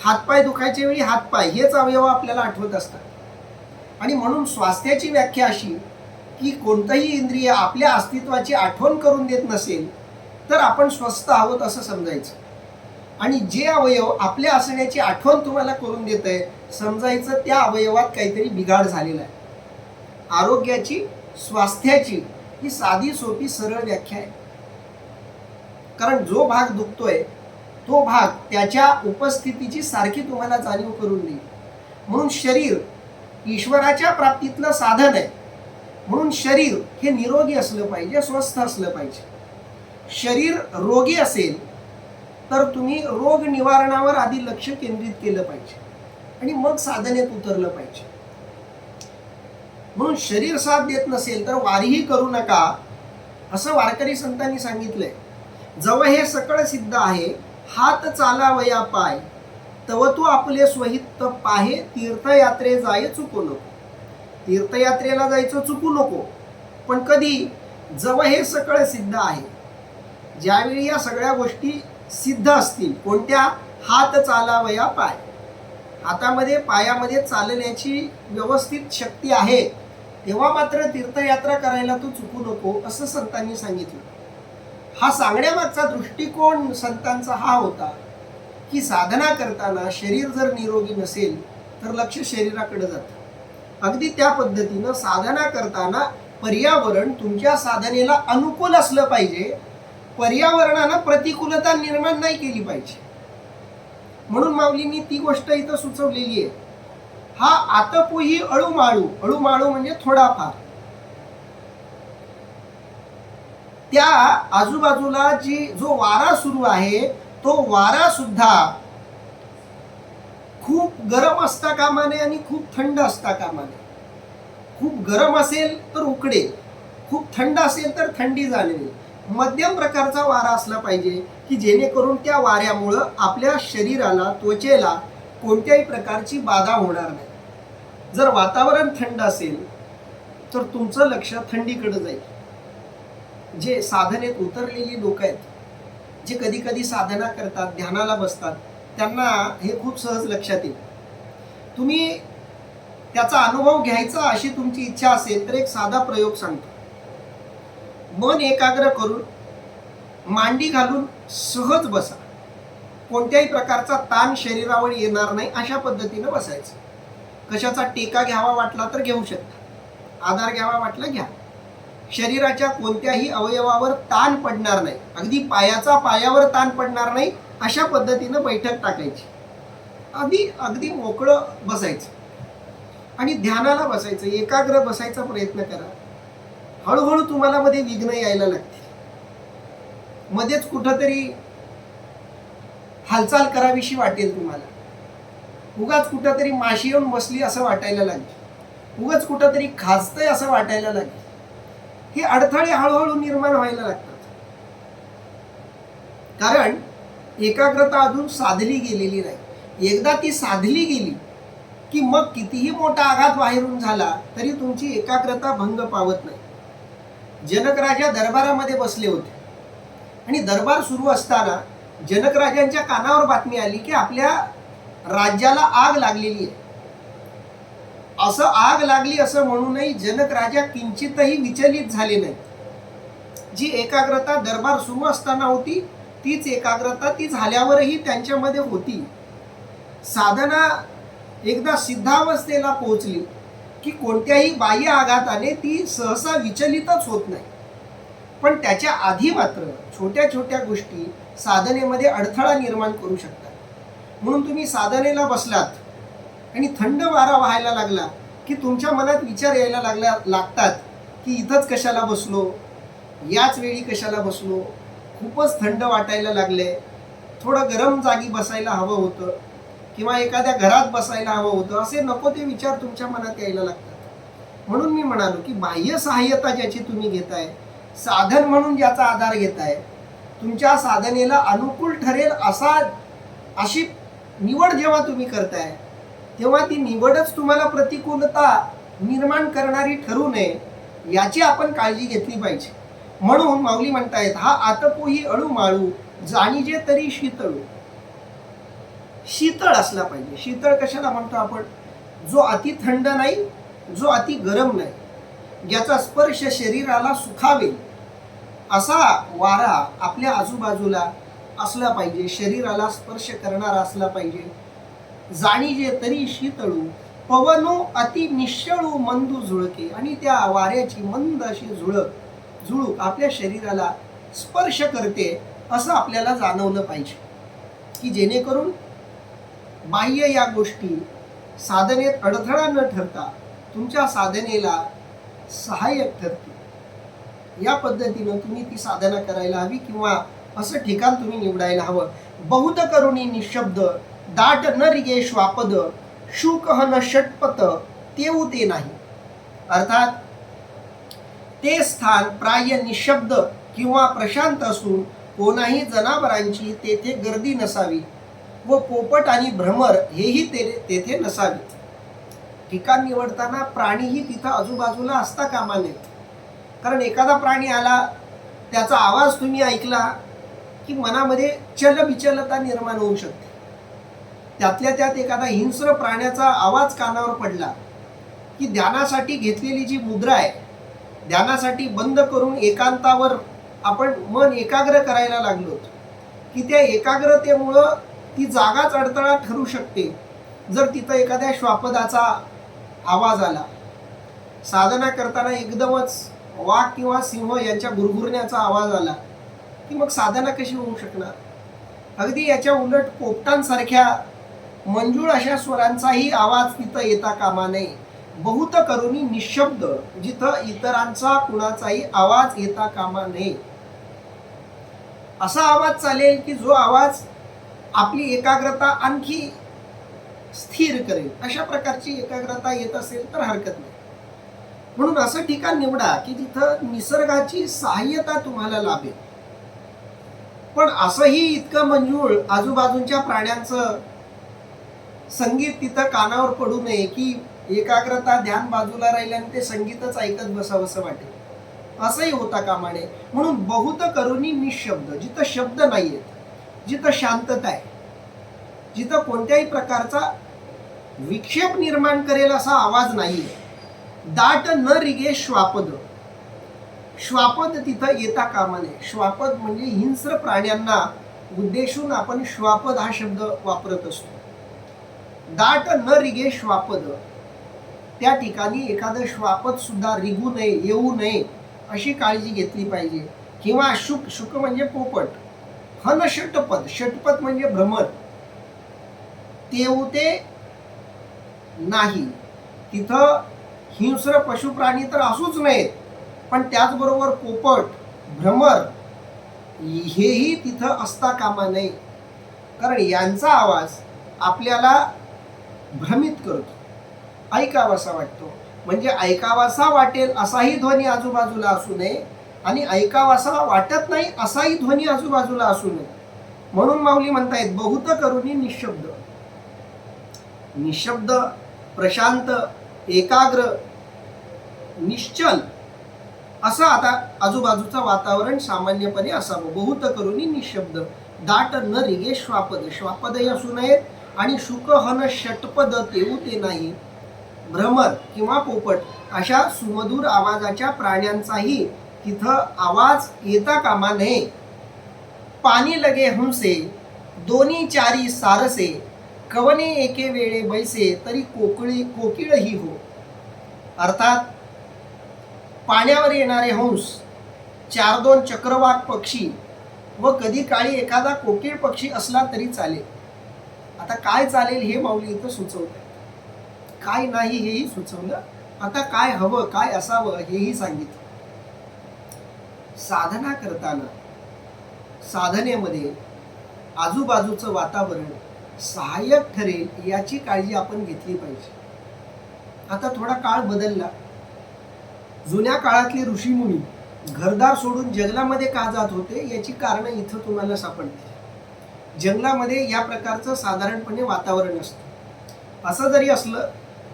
हातपाय दुखायच्या वेळी हातपाय, हेच अवयव आपल्याला आठवत असतात. आणि म्हणून स्वास्थ्याची व्याख्या अशी की कोणतंही इंद्रिय आपल्या अस्तित्वाची आठवण करून देत नसेल तर आपण स्वस्थ आहोत असं समजायचं. आणि जे अवयव आपल्या असण्याची आठवण तुम्हाला करून देत आहे, समजायचं त्या अवयवात काहीतरी बिघाड झालेला आहे. आरोग्याची, स्वास्थ्याची ही साधी सोपी सरळ व्याख्या आहे. कारण जो भाग दुखतोय तो भाग त्याच्या उपस्थितीची सारखी तुम्हाला जाणीव करून देईल. म्हणून शरीर ईश्वराच्या प्राप्तीतलं साधन आहे. म्हणून शरीर हे निरोगी असलं पाहिजे, स्वस्थ असलं पाहिजे. शरीर रोगी असेल तर तुम्ही रोग निवारणावर आधी लक्ष केंद्रित केलं पाहिजे आणि मग साधनेत उतरलं पाहिजे. म्हणून शरीर साथ देत नसेल तर वारीही करू नका असं वारकरी संतांनी सांगितलंय. जव हे सकळ सिद्ध आहे, हात चालावया पाय, तव तू आपले स्वहित पाहे, तीर्थयात्रे जाय चुकू नको. तीर्थयात्रेला जायचं चुकू नको, पण कधी? जव हे सकळ सिद्ध आहे, ज्यावेळी या सगळ्या गोष्टी सिद्ध असतील. कोणत्या? हात चालावया पाय, हातामध्ये पायामध्ये चालण्याची व्यवस्थित शक्ती आहे, तेव्हा मात्र तीर्थयात्रा करायला तू चुकू नको असं संतांनी सांगितलं. हा सांगण्यामागचा दृष्टिकोन संतांचा हा होता की साधना करताना शरीर जर निरोगी नसेल तर लक्ष शरीराकडे जातं. अगदी त्या पद्धतीनं साधना करताना पर्यावरण तुमच्या साधनेला अनुकूल असलं पाहिजे, पर्यावरणानं प्रतिकूलता निर्माण नाही केली पाहिजे. म्हणून माऊलींनी ती गोष्ट इथं सुचवलेली आहे. हा आतपोही अळूमाळू, अळूमाळू म्हणजे थोडाफार, त्या आजूबाजूला जो वारा सुरू आहे तो वारा सुद्धा खूप गरम असता कामा नये आणि खूप थंड असता कामा नये. खूप गरम असेल तर उकडेल, खूप थंड असेल तर थंडी जाणवेल. मध्यम प्रकारचा वारा असला पाहिजे की जेणेकरून त्या वाऱ्यामुळं आपल्या शरीराला, त्वचेला कोणत्याही प्रकारची बाधा होणार नाही. जर वातावरण थंड असेल तर तुमचं लक्ष थंडीकडे जाईल. जे साधनेत उतरलेली लोक आहेत, जे कधी कधी साधना करतात, ध्यानाला बसतात, त्यांना हे खूप सहज लक्षात येईल. तुम्ही त्याचा अनुभव घ्यायचा अशी तुमची इच्छा असेल तर एक साधा प्रयोग सांगतो. मन एकाग्र करून मांडी घालून सहज बसा. कोणत्याही प्रकारचा ताण शरीरावर येणार नाही अशा पद्धतीनं बसायचं. कशाचा टेका घ्यावा वाटला तर घेऊ शकता, आधार घ्यावा वाटला घ्या. शरीराच्या कोणत्याही अवयवावर ताण पडणार नाही, अगदी पायाचा पायावर ताण पडणार नाही अशा पद्धतीनं बैठक टाकायची. अगदी मोकळं बसायचं आणि ध्यानाला बसायचं, एकाग्र बसायचा प्रयत्न करा. हळूहळू तुम्हाला मध्ये विघ्न यायला लागतील. मध्येच कुठंतरी हालचाल करावीशी वाटेल तुम्हाला. उगाच कुठंतरी माशी येऊन बसली असं वाटायला लागेल, उगाच कुठंतरी खाजतंय असं वाटायला लागेल. हे अडथळे हळूहळू निर्माण व्हायला लागतात. कारण एकाग्रता अजून साधली गेलेली नाही. एकदा ती साधली गेली की मग कितीही मोठा आघात बाहेरून झाला तरी तुमची एकाग्रता भंग पावत नाही. जनक राजा दरबारामध्ये बसले होते आणि दरबार सुरू असताना जनक राजांच्या कानावर बातमी आली की आपल्या राज्याला आग लागलेली आहे. असं आग लागली असं म्हणूनही जनक राजा किंचितही विचलित झाले नाही. जी एकाग्रता दरबार सुरू असताना होती तीच एकाग्रता ती झाल्यावरही त्यांच्यामध्ये होती. साधना एकदा सिद्धावस्थेला पोहोचली की कोणत्याही बाह्य आघाताने ती सहसा विचलितच होत नाही. पण त्याच्या आधी मात्र छोट्या छोट्या गोष्टी साधनेमध्ये अडथळा निर्माण करू शकतात. म्हणून तुम्ही साधनेला बसलात आणि थंड वारा व्हायला लागला की तुमच्या मनात विचार यायला लागतात की इथंच कशाला बसलो, याच वेळी कशाला बसलो, खूपच थंड वाटायला लागले, थोडं गरम जागी बसायला हवं होतं किंवा एखाद्या घरात बसायला हवं होतं, असे नको ते विचार तुमच्या मनात यायला लागतात. म्हणून मी म्हणालो की बाह्य सहाय्यता ज्याची तुम्ही घेताय, साधन म्हणून ज्याचा आधार घेताय, तुमच्या साधनेला अनुकूल ठरेल अशी निवड जेव्हा तुम्ही करताय तेव्हा ती निवडच तुम्हाला प्रतिकूलता निर्माण करणारी ठरू नये याची आपण काळजी घेतली पाहिजे. म्हणून माऊली म्हणतायत, हा आतपोही अळूमाळू, जाणीजे तरी शीतळू. शीतळ असला पाहिजे. शीतळ कशाला म्हणतो आपण? जो अति थंड नाही, जो अति गरम नाही, ज्याचा स्पर्श शरीराला सुखावेल असा वारा आपल्या आजूबाजूला असला पाहिजे, शरीराला स्पर्श करणारा असला पाहिजे. जाणीजे तरी शीतळू, पवनो अति निश्चळू मंदू झुळके. आणि त्या वाऱ्याची मंद अशी झुळूक आपल्या शरीराला स्पर्श करते असं आपल्याला जाणवलं पाहिजे, की जेणेकरून बाह्य या गोष्टी साधनेत अडथळा न ठरता तुमच्या साधनेला सहाय्यक ठरतील. या पद्धतीनं तुम्ही ती साधना करायला हवी किंवा असं ठिकाण तुम्ही निवडायला हवं. बहुत करुणी निशब्द दाट न रिगे श्वापद शुकह न षटपथ तेऊ ते नाही. अर्थात ते स्थान प्राय निशब्द किंवा प्रशांत असून कोणाही जनावरांची तेथे गर्दी नसावी व पोपट आणि भ्रमर हेही तेथे नसावे. ठिकाण निवडताना प्राणीही तिथं आजूबाजूला असता कामा नयेत. कारण एखादा प्राणी आला, त्याचा आवाज तुम्ही ऐकला की मनामध्ये चलबिचलता निर्माण होऊ शकते. त्यातल्या त्यात एखादा हिंस्र प्राण्याचा आवाज कानावर पडला की ध्यानासाठी घेतलेली जी मुद्रा आहे, ध्यानासाठी बंद करून एकांतावर आपण मन एकाग्र करायला लागलो की त्या एकाग्रतेमुळं ती जागाच अडथळा ठरू शकते. जर तिथं एखाद्या श्वापदाचा आवाज आला, साधना करताना एकदमच वाघ किंवा सिंह यांच्या गुरगुरण्याचा आवाज आला की मग साधना कशी होऊ शकणार. अगदी याच्या उलट पोपटांसारख्या मंजूळ अशा स्वरांचाही आवाज तिथं येता कामा नये. बहुत करुणी निशब्द, जिथं इतरांचा कुणाचाही आवाज येता कामा नये. असा आवाज चालेल की जो आवाज आपली एकाग्रता आणखी स्थिर करेल. अशा प्रकारची एकाग्रता येत असेल तर हरकत नाही. म्हणून असं ठिकाण निवडा की जिथं निसर्गाची सहाय्यता तुम्हाला लाभेल, पण असंही इतकं मंजूळ आजूबाजूच्या प्राण्यांचं संगीत तिथं कानावर पडू नये की एकाग्रता ध्यान बाजूला राहील आणि ते संगीतच ऐकत बसावंसं वाटेल. असंही होता कामा नये. म्हणून बहुत करुणी निशब्द, जिथं शब्द नाहीयेत, जिथं शांतता आहे, जिथं कोणत्याही प्रकारचा विक्षेप निर्माण करेल असा आवाज नाहीये. दाट न रिगे श्वापद, श्वापद तिथं येता कामा नये. श्वापद म्हणजे हिंस्र प्राण्यांना उद्देशून आपण श्वापद हा शब्द वापरत असतो. दाट न रिगे श्वापद, त्या ठिकाणी एखादं श्वापद सुद्धा रिगू नये, येऊ नये अशी काळजी घेतली पाहिजे. किंवा शुक म्हणजे पोपट, हन षटपद, षटपद म्हणजे भ्रमर, तेऊ ते नाही. तिथं हिंस्र पशुप्राणी तर असूच नयेत, पण त्याचबरोबर पोपट, भ्रमर हेही तिथं असता कामा नये. कारण यांचा आवाज आपल्याला भ्रमित करतो, ऐकावासा वाटतो. म्हणजे ऐकावासा वाटेल असाही ध्वनी आजूबाजूला असू नये आणि ऐकावासा वाटत नाही असाही ध्वनी आजूबाजूला असू नये. म्हणून माऊली म्हणतायत बहुत करुणी निशब्द. निशब्द, प्रशांत, एकाग्र, निश्चल असं आता आजूबाजूचं वातावरण सामान्यपणे असावं. बहुत करुणी निशब्द दाट न रिगे श्वापद, श्वापदही असू नयेत आणि शुक हन षटपद तेऊ ते नाही. भ्रमर किंवा पोपट अशा सुमधुर आवाजाच्या प्राण्यांचाही तिथं आवाज येता कामा नये. पाणी लगे हंसे दोन्ही चारी सारसे कवने एके वेळे बैसे तरी कोकिळही हो. अर्थात पाण्यावर येणारे हंस, 4-2 चक्रवाक पक्षी व कधी काळी एखादा कोकिळ पक्षी असला तरी चालेल. आता काय चालेल हे माऊली इथं सुचवलं, काय नाही हेही सुचवलं. आता काय हवं, काय असावं हेही सांगितलं. साधना करताना साधनेमध्ये आजूबाजूचं वातावरण सहाय्यक ठरेल याची काळजी आपण घेतली पाहिजे. आता थोडा काळ बदलला. जुन्या काळातले ऋषीमुनी घरदार सोडून जंगलामध्ये का जात होते याची कारणं इथं तुम्हाला सापडतील. जंगलामध्ये या प्रकारचं साधारणपणे वातावरण असतं. असं जरी असलं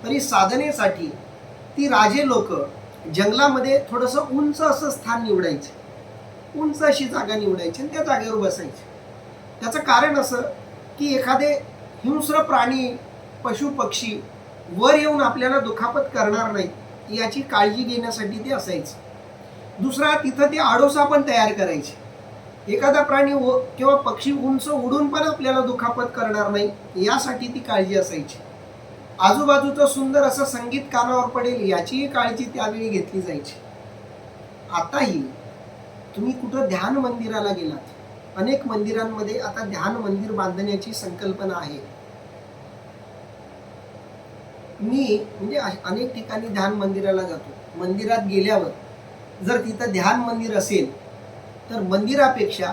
तरी साधनेसाठी ती राजे लोक जंगलामध्ये थोडंसं उंच असं स्थान निवडायचे, उंच अशी जागा निवडायची आणि त्या जागेवर बसायचे. त्याचं कारण असं की एखादे हिंस्र प्राणी, पशु पक्षी वर येऊन आपल्याला दुखापत करणार नाही याची काळजी घेण्यासाठी ते असायचं. दुसरा, तिथं ते आडोसा पण तयार करायचे. एखादा प्राणी किंवा पक्षी उंच उडून पण आपल्याला दुखापत करणार नाही यासाठी ती काळजी असायची. आजूबाजूचं सुंदर असं संगीत कानावर पडेल याचीही काळजी त्यावेळी घेतली जायची. आताही तुम्ही कुठं ध्यान मंदिराला गेलात, अनेक मंदिरांमध्ये आता ध्यान मंदिर बांधण्याची संकल्पना आहे. मी म्हणजे अनेक ठिकाणी ध्यान मंदिराला जातो. मंदिरात गेल्यावर जर तिथं ध्यान मंदिर असेल तर मंदिरापेक्षा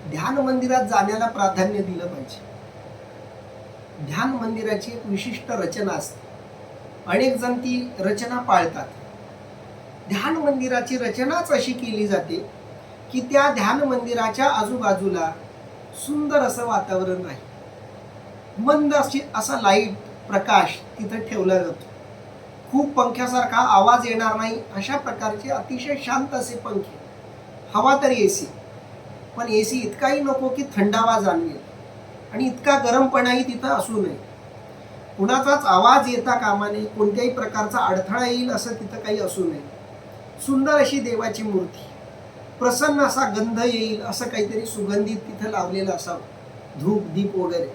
ध्यान मंदिरात जाण्याला प्राधान्य दिलं पाहिजे. ध्यान मंदिराची एक विशिष्ट रचना असते. अनेक जण ती रचना पाळतात. ध्यान मंदिराची रचनाच अशी केली जाते की त्या ध्यान मंदिराच्या आजूबाजूला सुंदर असं वातावरण राहील. मंद असा लाईट प्रकाश तिथं ठेवला जातो. खूप पंख्यासारखा आवाज येणार नाही अशा प्रकारचे अतिशय शांत असे पंखे. हवा तर एसी, पण एसी इतकाही नको की थंडावा जाणवेल आणि इतका गरमपणाही तिथं असू नये. कुणाचाच आवाज येता कामा नये, कोणत्याही प्रकारचा अडथळा येईल असं तिथं काही असू नये. सुंदर अशी देवाची मूर्ती, प्रसन्न असा गंध येईल असं काहीतरी सुगंधित तिथं लावलेलं असावं, धूप दीप वगैरे.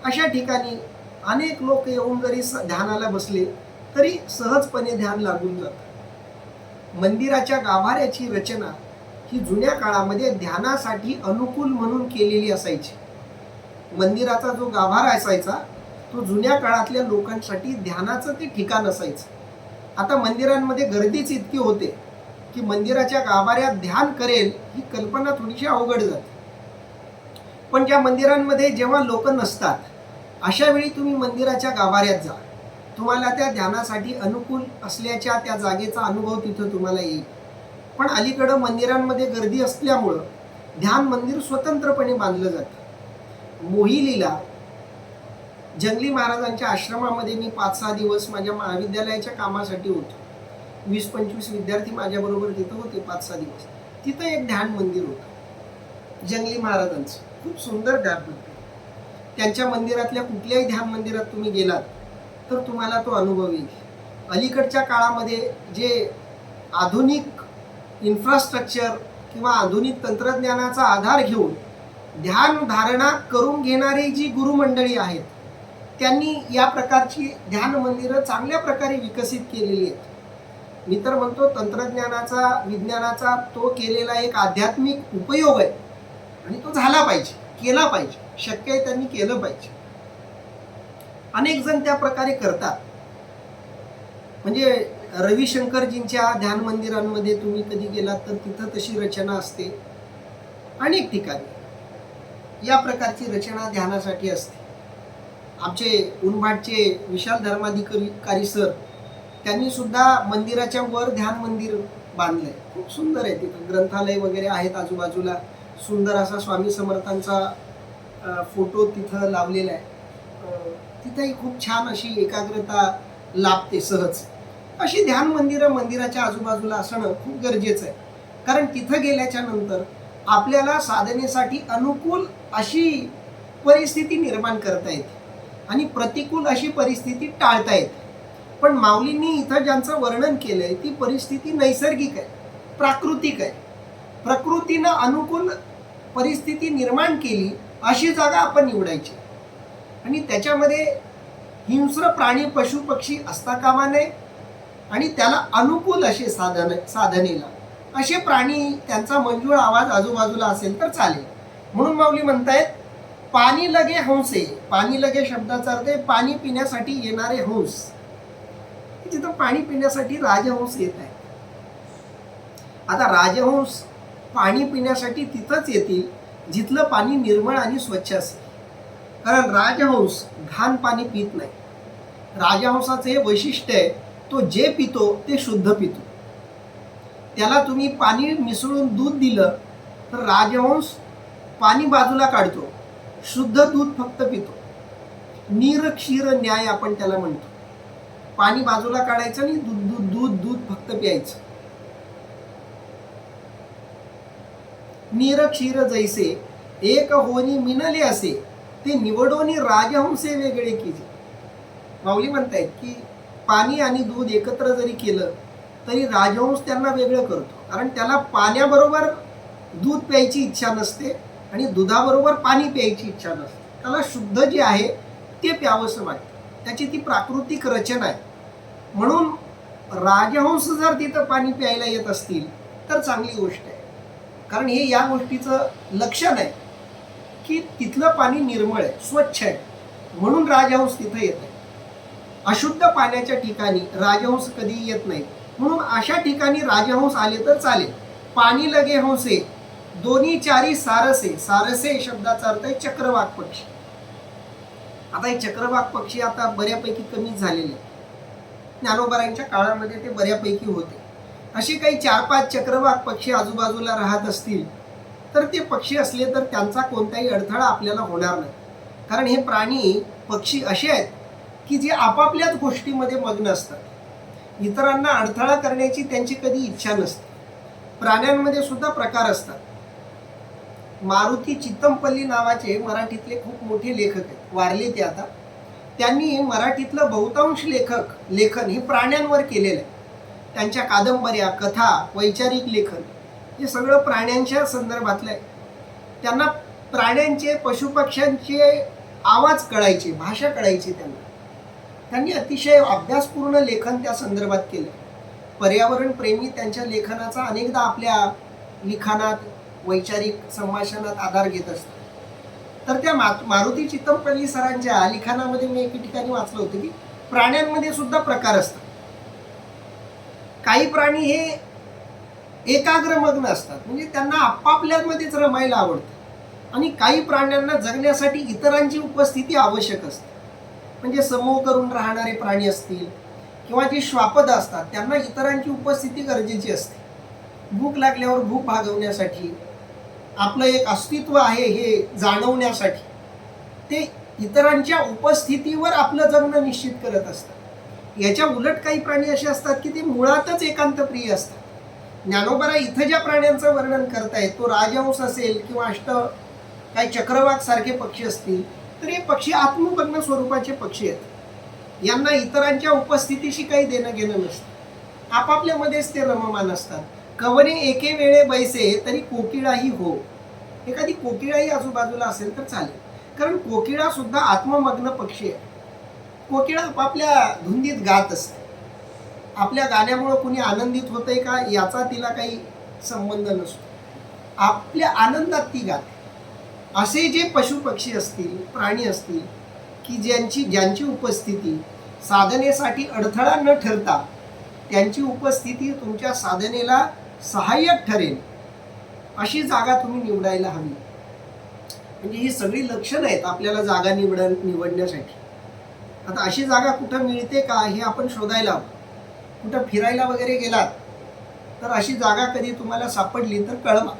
अशा ठिकाणी अनेक लोक येऊन जरी ध्यानाला बसले तरी सहजपणे ध्यान लागून जातं. मंदिराच्या गाभाऱ्याची रचना ही जुन्या काळामध्ये ध्यानासाठी अनुकूल म्हणून केलेली असायची. मंदिराचा जो गाभारा असायचा तो जुन्या काळातल्या लोकांसाठी ध्यानाचं ते ठिकाण असायचं. आता मंदिरांमध्ये गर्दीच इतकी होते की मंदिराच्या गाभाऱ्यात ध्यान करेल ही कल्पना थोडीशी अवघड जाते. पण ज्या मंदिरांमध्ये जेव्हा लोक नसतात अशा वेळी तुम्ही मंदिराच्या गाभाऱ्यात जा, तुम्हाला त्या ध्यानासाठी अनुकूल असल्याच्या त्या जागेचा अनुभव तिथं तुम्हाला येईल. पण अलीकडं मंदिरांमध्ये गर्दी असल्यामुळं ध्यान मंदिर स्वतंत्रपणे बांधलं जातं. मोहिलीला जंगली महाराजांच्या आश्रमामध्ये मी 5-6 दिवस माझ्या महाविद्यालयाच्या कामासाठी होतो. 20-25 विद्यार्थी माझ्याबरोबर तिथं होते 5-6 दिवस. तिथं एक ध्यान मंदिर होतं जंगली महाराजांचं, खूप सुंदर ध्यान मंदिर. त्यांच्या मंदिरातल्या कुठल्याही ध्यान मंदिरात तुम्ही गेलात तर तुम्हाला तो अनुभव येईल. अलीकडच्या काळामध्ये जे आधुनिक इन्फ्रास्ट्रक्चर किंवा आधुनिक तंत्रज्ञानाचा आधार घेऊन ध्यान धारणा करून घेणारी जी गुरुमंडळी आहेत त्यांनी या प्रकारची ध्यान मंदिरं चांगल्या प्रकारे विकसित केलेली आहेत. मी तर म्हणतो तंत्रज्ञानाचा विज्ञानाचा तो केलेला एक आध्यात्मिक उपयोग आहे आणि तो झाला पाहिजे, केला पाहिजे, शक्य आहे त्यांनी केलं पाहिजे. अनेक जण त्या प्रकारे करतात. म्हणजे रविशंकरजींच्या ध्यान मंदिरांमध्ये तुम्ही कधी गेलात तर तिथं तशी रचना असते. अनेक ठिकाणी या प्रकारची रचना ध्यानासाठी असते. आमचे उनभाटचे विशाल धर्माधिकारी सर त्यांनी सुद्धा मंदिराच्या वर ध्यान मंदिर बांधलंय. खूप सुंदर आहे. तिथं ग्रंथालय वगैरे आहेत आजूबाजूला. सुंदर असा स्वामी समर्थांचा फोटो तिथं लावलेला आहे. तिथंही खूप छान अशी एकाग्रता लाभते सहज. अशी ध्यान मंदिरं मंदिराच्या आजूबाजूला असणं खूप गरजेचं आहे. कारण तिथं गेल्याच्या नंतर आपल्याला साधनेसाठी अनुकूल अशी परिस्थिती निर्माण करता येते आणि प्रतिकूल अशी परिस्थिती टाळता येते. पण माऊलींनी इथं ज्यांचं वर्णन केलंय ती परिस्थिती नैसर्गिक आहे, प्राकृतिक आहे. प्रकृतीनं अनुकूल परिस्थिती निर्माण केली अशी जागा आपण निवडायची आणि त्याच्यामध्ये हिंस्र प्राणी पशु पक्षी असता कामा नये आणि त्याला अनुकूल असे साधनेला असे प्राणी त्यांचा मंजूळ आवाज आजूबाजूला असेल तर चालेल. म्हणून माऊली म्हणतायत पाणी लगे हंसे. पाणी लगे शब्दाचा अर्थ आहे पाणी पिण्यासाठी येणारे हंस. तिथं पाणी पिण्यासाठी राजहंस येत आहे. आता राजहंस पाणी पिण्यासाठी तिथंच येतील जिथलं पाणी निर्मळ आणि स्वच्छ असेल. कारण राजहंस घाण पाणी पित नाही. राजहंसाचं हे वैशिष्ट्य आहे, तो जे पितो ते शुद्ध पितो. त्याला तुम्ही पाणी मिसळून दूध दिलं तर राजहंस पाणी बाजूला काढतो, शुद्ध दूध फक्त पितो. नीर क्षीर न्याय आपण त्याला म्हणतो. पाणी बाजूला काढायचं आणि दूध दूध दूध दूध फक्त प्यायचं. नीर क्षीर जैसे एक होनी मिनले असे ते निवडोनी राजहंसे वेगळे कीजे. माऊली म्हणतायत की पाणी आणि दूध एकत्र जरी केलं तरी राजहंस त्यांना वेगळं करतो. कारण त्याला पाण्याबरोबर दूध प्यायची इच्छा नसते आणि दुधाबरोबर पाणी प्यायची इच्छा नसते. त्याला शुद्ध जे आहे ते प्यावंसं वाटतं. त्याची ती प्राकृतिक रचना आहे. म्हणून राजहंस जर तिथं पाणी प्यायला येत असतील तर चांगली गोष्ट आहे. कारण हे या गोष्टीचं लक्षण आहे की तिथलं पाणी निर्मळ आहे, स्वच्छ आहे, म्हणून राजहंस तिथं येत आहे. अशुद्ध पाण्याच्या ठिकाणी राजहंस कधी येत नाही. म्हणून अशा ठिकाणी राजहंस आले तर चालेल. पाणी लगे हंसे दोन्ही चारी सारसे, सारसे शब्दाचा अर्थ आहे चक्रवाक पक्षी. आता हे चक्रवाक पक्षी आता बऱ्यापैकी कमी झालेले, ज्ञानोबारायांच्या काळामध्ये ते बऱ्यापैकी होते. असे काही 4-5 चक्रवाक पक्षी आजूबाजूला राहत असतील तर ते पक्षी असले तर त्यांचा कोणताही अडथळा आपल्याला होणार नाही. कारण हे प्राणी पक्षी असे आहेत की जे आपापल्याच गोष्टीमध्ये मग्न असतात, इतरांना अडथळा करण्याची त्यांची कधी इच्छा नसते. प्राण्यांमध्ये सुद्धा प्रकार असतात. मारुती चित्तमपल्ली नावाचे मराठीतले खूप मोठे लेखक आहेत, वारले ते आता. त्यांनी मराठीतलं बहुतांश लेखन हे प्राण्यांवर केलेलं आहे. त्यांच्या कादंबऱ्या, कथा, वैचारिक लेखन हे सगळं प्राण्यांच्या संदर्भातलं आहे. त्यांना प्राण्यांचे, पशुपक्ष्यांचे आवाज कळायचे, भाषा कळायची त्यांना. त्यांनी अतिशय अभ्यासपूर्ण लेखन त्या संदर्भात केलं. पर्यावरण प्रेमी त्यांच्या लेखनाचा अनेकदा आपल्या लिखाणात, वैचारिक संभाषणात आधार घेत असतात. तर त्या मारुती चित्तमपल्ली सरांच्या लिखाणामध्ये मी एके ठिकाणी वाचलं होतं की प्राण्यांमध्ये सुद्धा प्रकार असतात. काही प्राणी हे एकाग्रमग्न असतात, म्हणजे त्यांना आपापल्यामध्येच रमायला आवडतं. आणि काही प्राण्यांना जगण्यासाठी इतरांची उपस्थिती आवश्यक असते. म्हणजे समूह करून राहणारे प्राणी असतील किंवा जे श्वापद असतात, त्यांना इतरांची उपस्थिती गरजेची असते. भूक लागल्यावर भूक भागवण्यासाठी, आपलं एक अस्तित्व आहे हे जाणवण्यासाठी ते इतरांच्या उपस्थितीवर आपलं जगणं निश्चित करत असतात. याच्या उलट काही प्राणी असे असतात की ते मुळातच एकांतप्रिय असतात. ज्ञानोबा इथं ज्या प्राण्यांचं वर्णन करतायत, तो राजहंस असेल किंवा काही चक्रवाक सारखे पक्षी असतील, तर हे पक्षी आत्ममग्न स्वरूपाचे पक्षी आहेत. यांना इतरांच्या उपस्थितीशी काही देणं घेणं नसतं, आपापल्यामध्येच ते रममान असतात. कवने एके वेळे बैसे तरी कोकिळाही हो. एखादी कोकिळाही आजूबाजूला असेल तर चालेल, कारण कोकिळा सुद्धा आत्ममग्न पक्षी आहे. कोकिळा आपापल्या धुंदीत गात असते. आपल्या गाण्यामुळं कुणी आनंदित होतंय का याचा तिला काही संबंध नसतो, आपल्या आनंदात ती गाते. असे जे पशुपक्षी असतील, प्राणी असतील की ज्यांची उपस्थिती साधनेसाठी अडथळा न ठरता त्यांची उपस्थिती तुमच्या साधनेला सहाय्यक ठरेल, अशी जागा तुम्ही निवडायला हवी. म्हणजे ही सगळी लक्षणं आहेत आपल्याला जागा निवडण्यासाठी. आता अशी जागा कुठं मिळते का हे आपण शोधायला हवं. कुठं फिरायला वगैरे गेलात तर अशी जागा कधी तुम्हाला सापडली तर कळवा.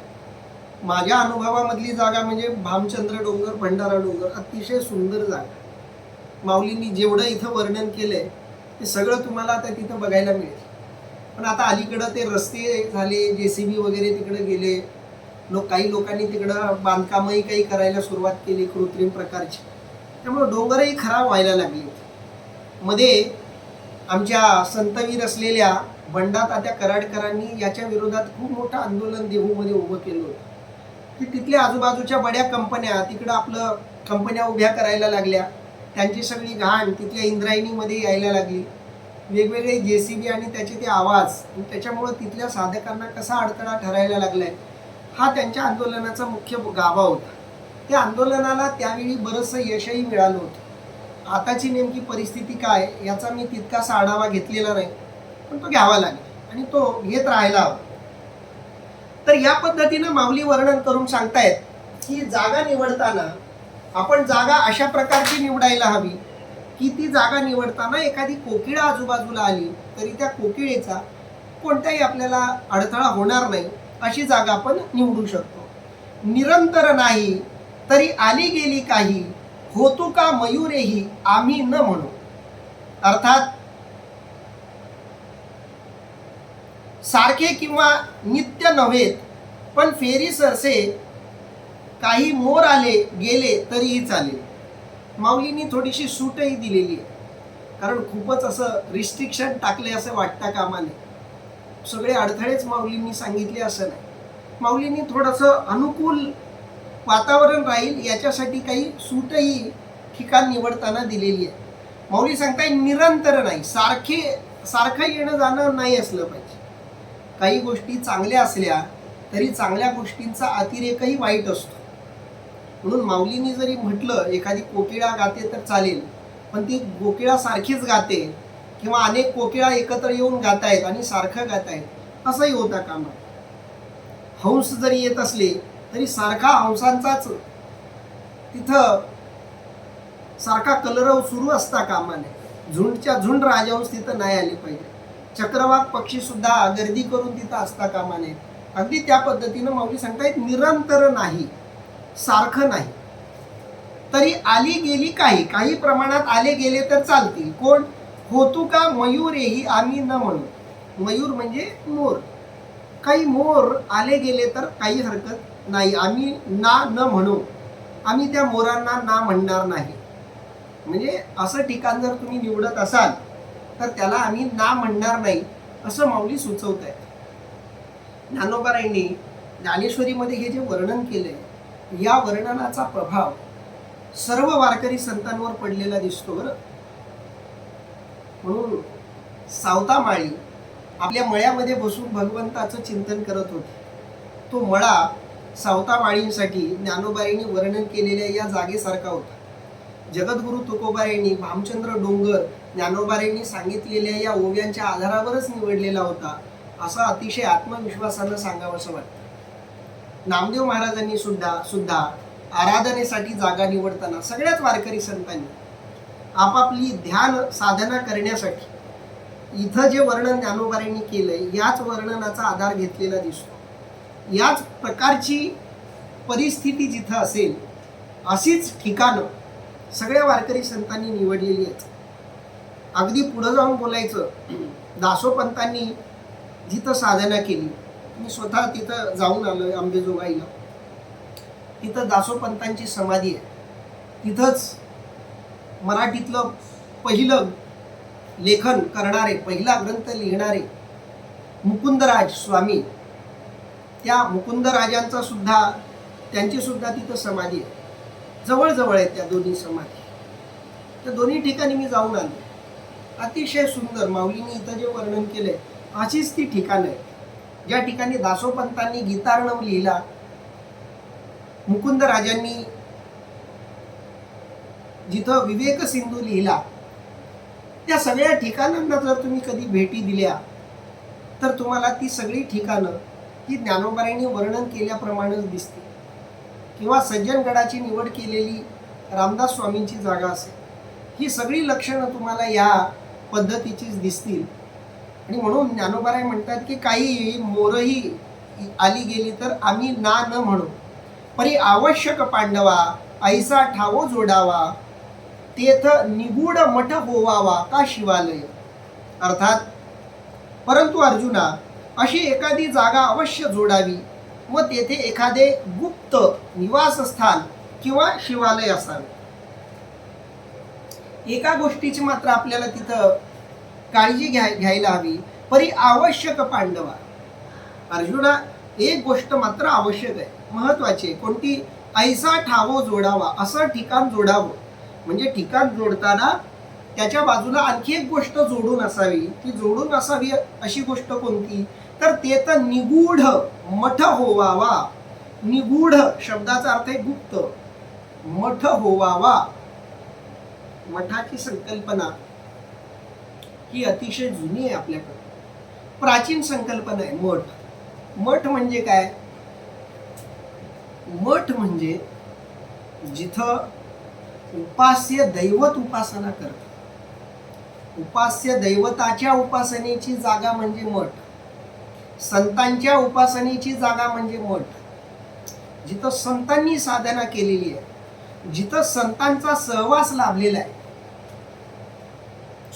माझ्या अनुभवामधली जागा म्हणजे भामचंद्र डोंगर, भंडारा डोंगर, अतिशय सुंदर जागा. माऊलींनी जेवढं इथं वर्णन केलंय ते सगळं तुम्हाला आता तिथं बघायला मिळेल. पण आता अलीकडं ते रस्ते झाले, JCB वगैरे तिकडे गेले, काही लोकांनी तिकडं बांधकामही काही करायला सुरुवात केली कृत्रिम प्रकारची, त्यामुळे डोंगरही खराब व्हायला लागले. मध्ये आमच्या संतवीर असलेल्या बंडातात्या कराडकरांनी याच्या विरोधात खूप मोठं आंदोलन देहूमध्ये उभं केलं होतं की तिथल्या आजूबाजूच्या बड्या कंपन्या तिकडं आपलं कंपन्या उभ्या करायला लागल्या. त्यांची सगळी घाण तिथल्या इंद्रायणीमध्ये यायला लागली. वेगवेगळे JCB आणि त्याचे ते आवाज, त्याच्यामुळं तिथल्या साधकांना कसा अडथळा ठरायला लागलाय हा त्यांच्या आंदोलनाचा मुख्य गाभा होता. त्या आंदोलनाला त्यावेळी बरंचसं यशही मिळालं होतं. आताची नेमकी परिस्थिती काय याचा मी तितकासा आढावा घेतलेला नाही, पण तो घ्यावा लागेल आणि तो घेत राहायला हवा. तर या पद्धतीनं माऊली वर्णन करून सांगतायत की जागा निवडताना आपण जागा अशा प्रकारची निवडायला हवी की ती जागा निवडताना एखादी कोकिळा आजूबाजूला आली तरी त्या कोकिळेचा कोणताही आपल्याला अडथळा होणार नाही, अशी जागा आपण निवडू शकतो. निरंतर नाही तरी आली गेली काही, होतो का मयुरेही आम्ही न म्हणू. अर्थात सारखे किंवा नित्य नव्हेत, पण फेरी सरसे काही मोर आले गेले तरीही चालेल. माऊलींनी थोडीशी सूटही दिलेली आहे, कारण खूपच असं रिस्ट्रिक्शन टाकले असं वाटतं कामा नये. सगळे अडथळेच माऊलींनी सांगितले असं नाही. माऊलींनी थोडंसं अनुकूल वातावरण राहील याच्यासाठी काही सूटही ठिकाण निवडताना दिलेली आहे. माऊली सांगताय निरंतर नाही, सारखं येणं जाणं नाही असलं पाहिजे. काही गोष्टी चांगल्या असल्या तरी चांगल्या गोष्टींचा अतिरेकही वाईट असतो. म्हणून माऊलींनी जरी म्हटलं एखादी कोकिळा गाते तर चालेल, पण ती कोकिळा सारखीच गाते किंवा अनेक कोकिळा एकत्र येऊन गातायत आणि सारखं गातायत असंही होता कामा. हंस जरी येत असले तरी सारखा हंसांचाच तिथं सारखा कलरव सुरू असता कामा नये. झुंडच्या झुंड राजहंस तिथं नाही आले पाहिजे. चक्रवाक पक्षी सुद्धा गर्दी करून तिथं असता कामा नये. अगदी त्या पद्धतीनं माऊली सांगतायत निरंतर नाही, सारखं नाही. तरी आली गेली काही काही प्रमाणात आले गेले तर चालतील. कोण होतू का मयूर येही आम्ही न म्हणू. मयूर म्हणजे मोर. काही मोर आले गेले तर काही हरकत नाही, आम्ही ना न म्हणू. आम्ही त्या मोरांना ना म्हणणार नाही. म्हणजे असं ठिकाण जर तुम्ही निवडत असाल तर त्याला आम्ही ना म्हणणार नाही असं माऊली सुचवत आहे. ज्ञानोबारायांनी ज्ञानेश्वरीमध्ये हे जे वर्णन केलंय या वर्णनाचा प्रभाव सर्व वारकरी संतांवर पडलेला दिसतो बरं. म्हणून सावतामाळी आपल्या मळ्यामध्ये बसून भगवंताचं चिंतन करत होते. तो मळा सावतामाळींसाठी ज्ञानोबारायांनी वर्णन केलेल्या या जागेसारखा होता. जगद्गुरु तुकोबारायांनी भामचंद्र डोंगर ज्ञानोबारायांनी सांगितलेल्या या ओव्यांच्या आधारावरच निवडलेला होता असं अतिशय आत्मविश्वासानं सांगावंसं वाटतं. नामदेव महाराजांनी सुद्धा आराधनेसाठी जागा निवडताना सगळ्याच वारकरी संतांनी आपापली ध्यान साधना करण्यासाठी इथं जे वर्णन ज्ञानोबारायांनी केलंय याच वर्णनाचा आधार घेतलेला दिसतो. याच प्रकारची परिस्थिती जिथं असेल अशीच ठिकाणं सगळ्या वारकरी संतांनी निवडलेली आहेत. अगदी पुढं जाऊन बोलायचं, दासोपंतांनी जिथं साधना केली, मी स्वतः तिथं जाऊन आलोय अंबेजोगाईला. तिथं दासोपंतांची समाधी आहे. तिथंच मराठीतलं पहिलं लेखन करणारे, पहिला ग्रंथ लिहिणारे मुकुंदराज स्वामी, त्या मुकुंदराजांचा सुद्धा त्यांची सुद्धा तिथं समाधी आहे. जवळजवळ आहेत त्या दोन्ही समाधी. त्या दोन्ही ठिकाणी मी जाऊन आलो. अतिशय सुंदर माऊलींनी इथं जे वर्णन केलंय अशीच ती ठिकाणं आहेत ज्या ठिकाणी दासोपंतांनी गीतार्णव लिहिला, मुकुंदराजांनी जिथं विवेक सिंधू लिहिला. त्या सगळ्या ठिकाणांना जर तुम्ही कधी भेटी दिल्या तर तुम्हाला ती सगळी ठिकाणं ही ज्ञानोबारायांनी वर्णन केल्याप्रमाणेच दिसते. किंवा सज्जनगडाची निवड केलेली रामदास स्वामींची जागा असेल, ही सगळी लक्षणं तुम्हाला या पद्धतीचीच दिसतील. आणि म्हणून ज्ञानोबाराय म्हणतात की काही मोरही आली गेली तर आम्ही ना न म्हणू. परी आवश्यक पांडवा ऐसा ठावो जोडावा, तेथ निगूढ मठ होवावा का शिवालय. अर्थात परंतु अर्जुना अशी एखादी जागा अवश्य जोडावी व तेथे एखादे गुप्त निवासस्थान किंवा शिवालय असावे. एका गोष्टीची मात्र आपल्याला तिथं काळजी घ्यायला हवी. परी आवश्यक पांडवा, अर्जुना एक गोष्ट मात्र आवश्यक आहे, महत्वाची आहे. कोणती? ऐसा ठावो जोडावा, असं ठिकाण जोडावं. म्हणजे ठिकाण जोडताना त्याच्या बाजूला आणखी एक गोष्ट जोडून असावी. ती जोडून असावी अशी गोष्ट कोणती? तर ते तर निगूढ मठ होवावा. निगूढ शब्दाचा अर्थ आहे गुप्त. मठ होवावा, मठाची संकल्पना ही अतिशय जुनी आहे आपल्याकडे. प्राचीन संकल्पना आहे मठ. मठ म्हणजे काय? मठ म्हणजे जिथं उपास्य दैवत उपासना करतात. उपास्य दैवताच्या उपासनेची जागा म्हणजे मठ. संतांच्या उपासनेची जागा म्हणजे मठ. जिथं संतांनी साधना केलेली आहे, जिथं संतांचा सहवास लाभलेला आहे.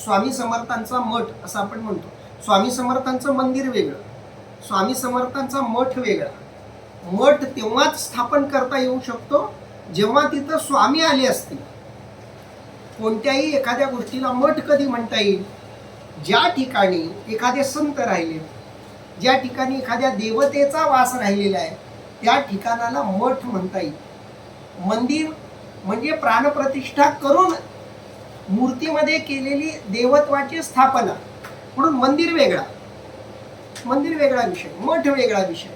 स्वामी समर्थांचा मठ असं आपण म्हणतो. स्वामी समर्थांचं मंदिर वेगळं, स्वामी समर्थांचा मठ वेगळा. मठ तेव्हाच स्थापन करता येऊ शकतो जेव्हा तिथं स्वामी आले असतील. कोणत्याही एखाद्या गोष्टीला मठ कधी म्हणता येईल? ज्या ठिकाणी एखादे संत राहिले, ज्या ठिकाणी एखाद्या देवतेचा वास राहिलेला आहे, त्या ठिकाणाला मठ म्हणता येईल. मंदिर म्हणजे प्राणप्रतिष्ठा करून मूर्तीमध्ये केलेली देवत्वाची स्थापना. म्हणून मंदिर वेगळा, मंदिर वेगळा विषय, मठ वेगळा विषय.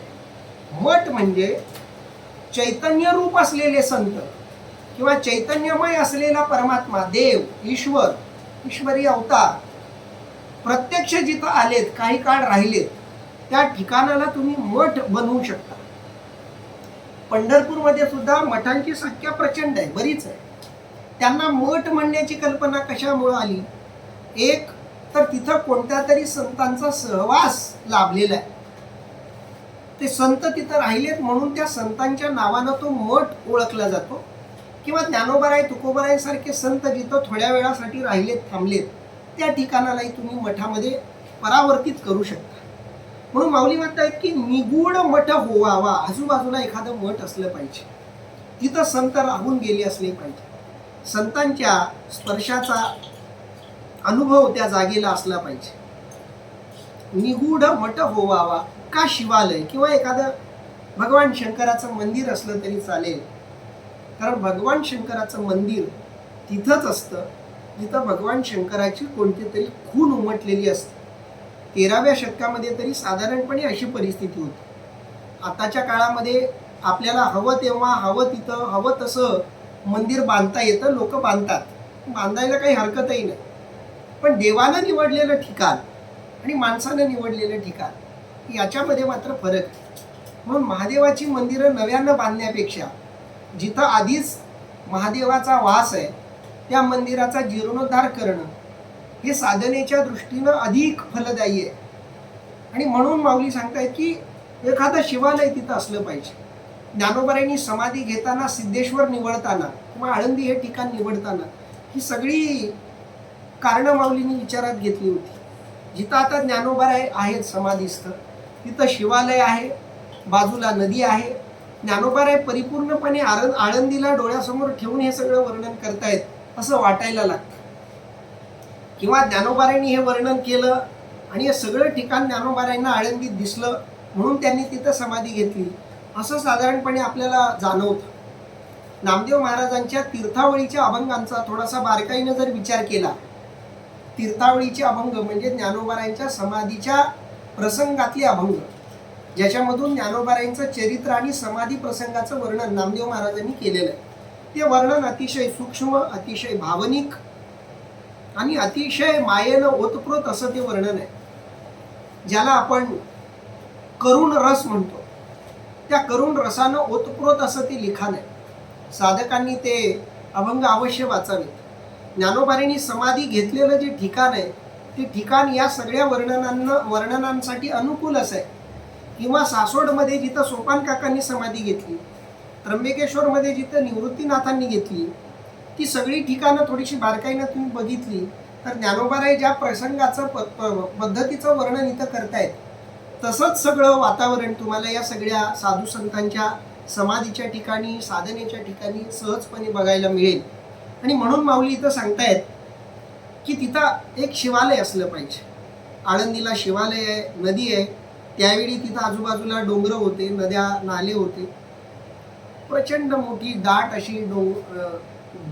मठ म्हणजे चैतन्य रूप असलेले संत किंवा चैतन्यमय असलेला परमात्मा, देव, ईश्वर, ईश्वरी अवतार प्रत्यक्ष जिथं आलेत, काही काळ राहिलेत, त्या ठिकाणाला तुम्ही मठ बनवू शकता. पंढरपूरमध्ये सुद्धा मठांची संख्या प्रचंड आहे, बरीच आहे. त्यांना मठ म्हणण्याची कल्पना कशामुळे आली? एक तर तिथं कोणत्या तरी संतांचा सहवास लाभलेला आहे, ते संत तिथं राहिलेत म्हणून त्या संतांच्या नावानं तो मठ ओळखला जातो. किंवा ज्ञानोबाराय तुकोबाराय सारखे संत जिथं थोड्या वेळासाठी राहिलेत, थांबलेत, त्या ठिकाणालाही तुम्ही मठामध्ये परावर्तित करू शकता. म्हणून माऊली म्हणतायत की निगूढ मठ होवावा, आजूबाजूला एखादं मठ असलं पाहिजे, तिथं संत राहून गेले असले पाहिजे, संतांच्या स्पर्शाचा अनुभव त्या जागेला असला पाहिजे. निगूढ मठ होवावा. का शिवालय किंवा एखादं भगवान शंकराचं मंदिर असलं तरी चालेल, कारण भगवान शंकराचं मंदिर तिथंच असतं जिथं भगवान शंकराची कोणती तरी खून उमटलेली असते. 13व्या शतकामध्ये तरी साधारणपणे अशी परिस्थिती होती. आताच्या काळामध्ये आपल्याला हवं तेव्हा, हवं तिथं, हवं तसं मंदिर बांधता येतं, लोक बांधतात, बांधायला काही हरकतही नाही. पण देवानं निवडलेलं ठिकाण आणि माणसानं निवडलेलं ठिकाण याच्यामध्ये मात्र फरक आहे. म्हणून महादेवाची मंदिरं नव्यानं बांधण्यापेक्षा जिथं आधीच महादेवाचा वास आहे त्या मंदिराचा जीर्णोद्धार करणं हे साधनेच्या दृष्टीनं अधिक फलदायी आहे. आणि म्हणून माऊली सांगतायत की एखादं शिवालय तिथं असलं पाहिजे. ज्ञानोबारायांनी समाधी घेताना, सिद्धेश्वर निवडताना किंवा आळंदी हे ठिकाण निवडताना ही सगळी कारणं माऊलींनी विचारात घेतली होती. जिथं आता ज्ञानोबाराय आहेत समाधीस्थ, तिथं शिवालय आहे, बाजूला नदी आहे. ज्ञानोबाराय परिपूर्णपणे आळंदीला डोळ्यासमोर ठेवून हे सगळं वर्णन करतायत असं वाटायला लागतं. किंवा ज्ञानोबारायांनी हे वर्णन केलं आणि हे सगळं ठिकाण ज्ञानोबारायांना आळंदीत दिसलं म्हणून त्यांनी तिथं समाधी घेतली असं साधारणपणे आपल्याला जाणवतं. नामदेव महाराजांच्या तीर्थावळीच्या अभंगांचा थोडासा बारकाईनं जर विचार केला, तीर्थावळीचे अभंग म्हणजे ज्ञानोबारायांच्या समाधीच्या प्रसंगातले अभंग, ज्याच्यामधून ज्ञानोबारायांचं चरित्र आणि समाधी प्रसंगाचं वर्णन नामदेव महाराजांनी केलेलं आहे. ते वर्णन अतिशय सूक्ष्म, अतिशय भावनिक आणि अतिशय मायेनं ओतप्रोत असं ते वर्णन आहे, ज्याला आपण करुण रस म्हणतो. त्या करुण रसानं ओतप्रोत असं ते लिखाण आहे. साधकांनी ते अभंग अवश्य वाचावेत. ज्ञानोबारायांनी समाधी घेतलेलं जे ठिकाण आहे ते ठिकाण या सगळ्या वर्णनांसाठी अनुकूल असं आहे. किंवा सासोडमध्ये जिथं सोपान काकांनी समाधी घेतली, त्र्यंबकेश्वरमध्ये जिथं निवृत्तीनाथांनी घेतली, ती सगळी ठिकाणं थोडीशी बारकाईनं तुम्ही बघितली तर ज्ञानोबाराय ज्या प्रसंगाचं पद्धतीचं वर्णन इथं करतायत तसंच सगळं वातावरण तुम्हाला या सगळ्या साधू संतांच्या समाधीच्या ठिकाणी, साधनेच्या ठिकाणी सहजपणे बघायला मिळेल. आणि म्हणून माऊली इथं सांगतायत की तिथं एक शिवालय असलं पाहिजे. आळंदीला शिवालय आहे, नदी आहे, त्यावेळी तिथं आजूबाजूला डोंगर होते, नद्या नाले होते, प्रचंड मोठी दाट अशी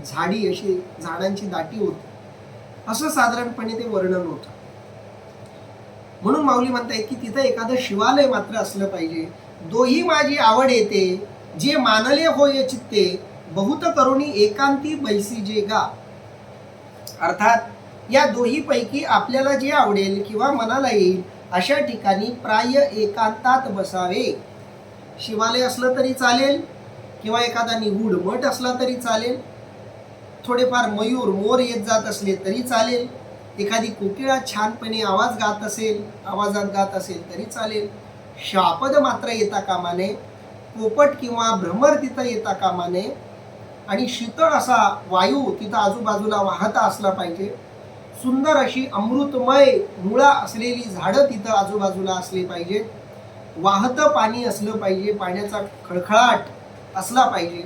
झाडी, अशी झाडांची दाटी होती, असं साधारणपणे ते वर्णन होतं. म्हणून माऊली म्हणतायत की तिथं एखादं शिवालय मात्र असलं पाहिजे. दोही माझी आवड येते, जे मानले होय चित्ते, बहुत करुणी एकांती बैसी जे गा. अर्थात या दोहीपैकी आपल्याला जे आवडेल किंवा मनाला येईल अशा ठिकाणी प्राय एकांतात बसावे. शिवालय असलं तरी चालेल किंवा एखादा निगूढ मठ असला तरी चालेल, थोडेफार मयूर मोर येत जात असले तरी चालेल, एखादी कोकिळा छानपणे आवाजात गात असेल तरी चालेल, शापद मात्र येता कामा नये, पोपट किंवा भ्रमर तिथं येता कामा नये, आणि शीतळ असा वायू तिथं आजूबाजूला वाहता असला पाहिजे. सुंदर अशी अमृतमय मुळा असलेली झाडं तिथं आजूबाजूला असली पाहिजे. वाहतं पाणी असलं पाहिजे, पाण्याचा खळखळाट असला पाहिजे.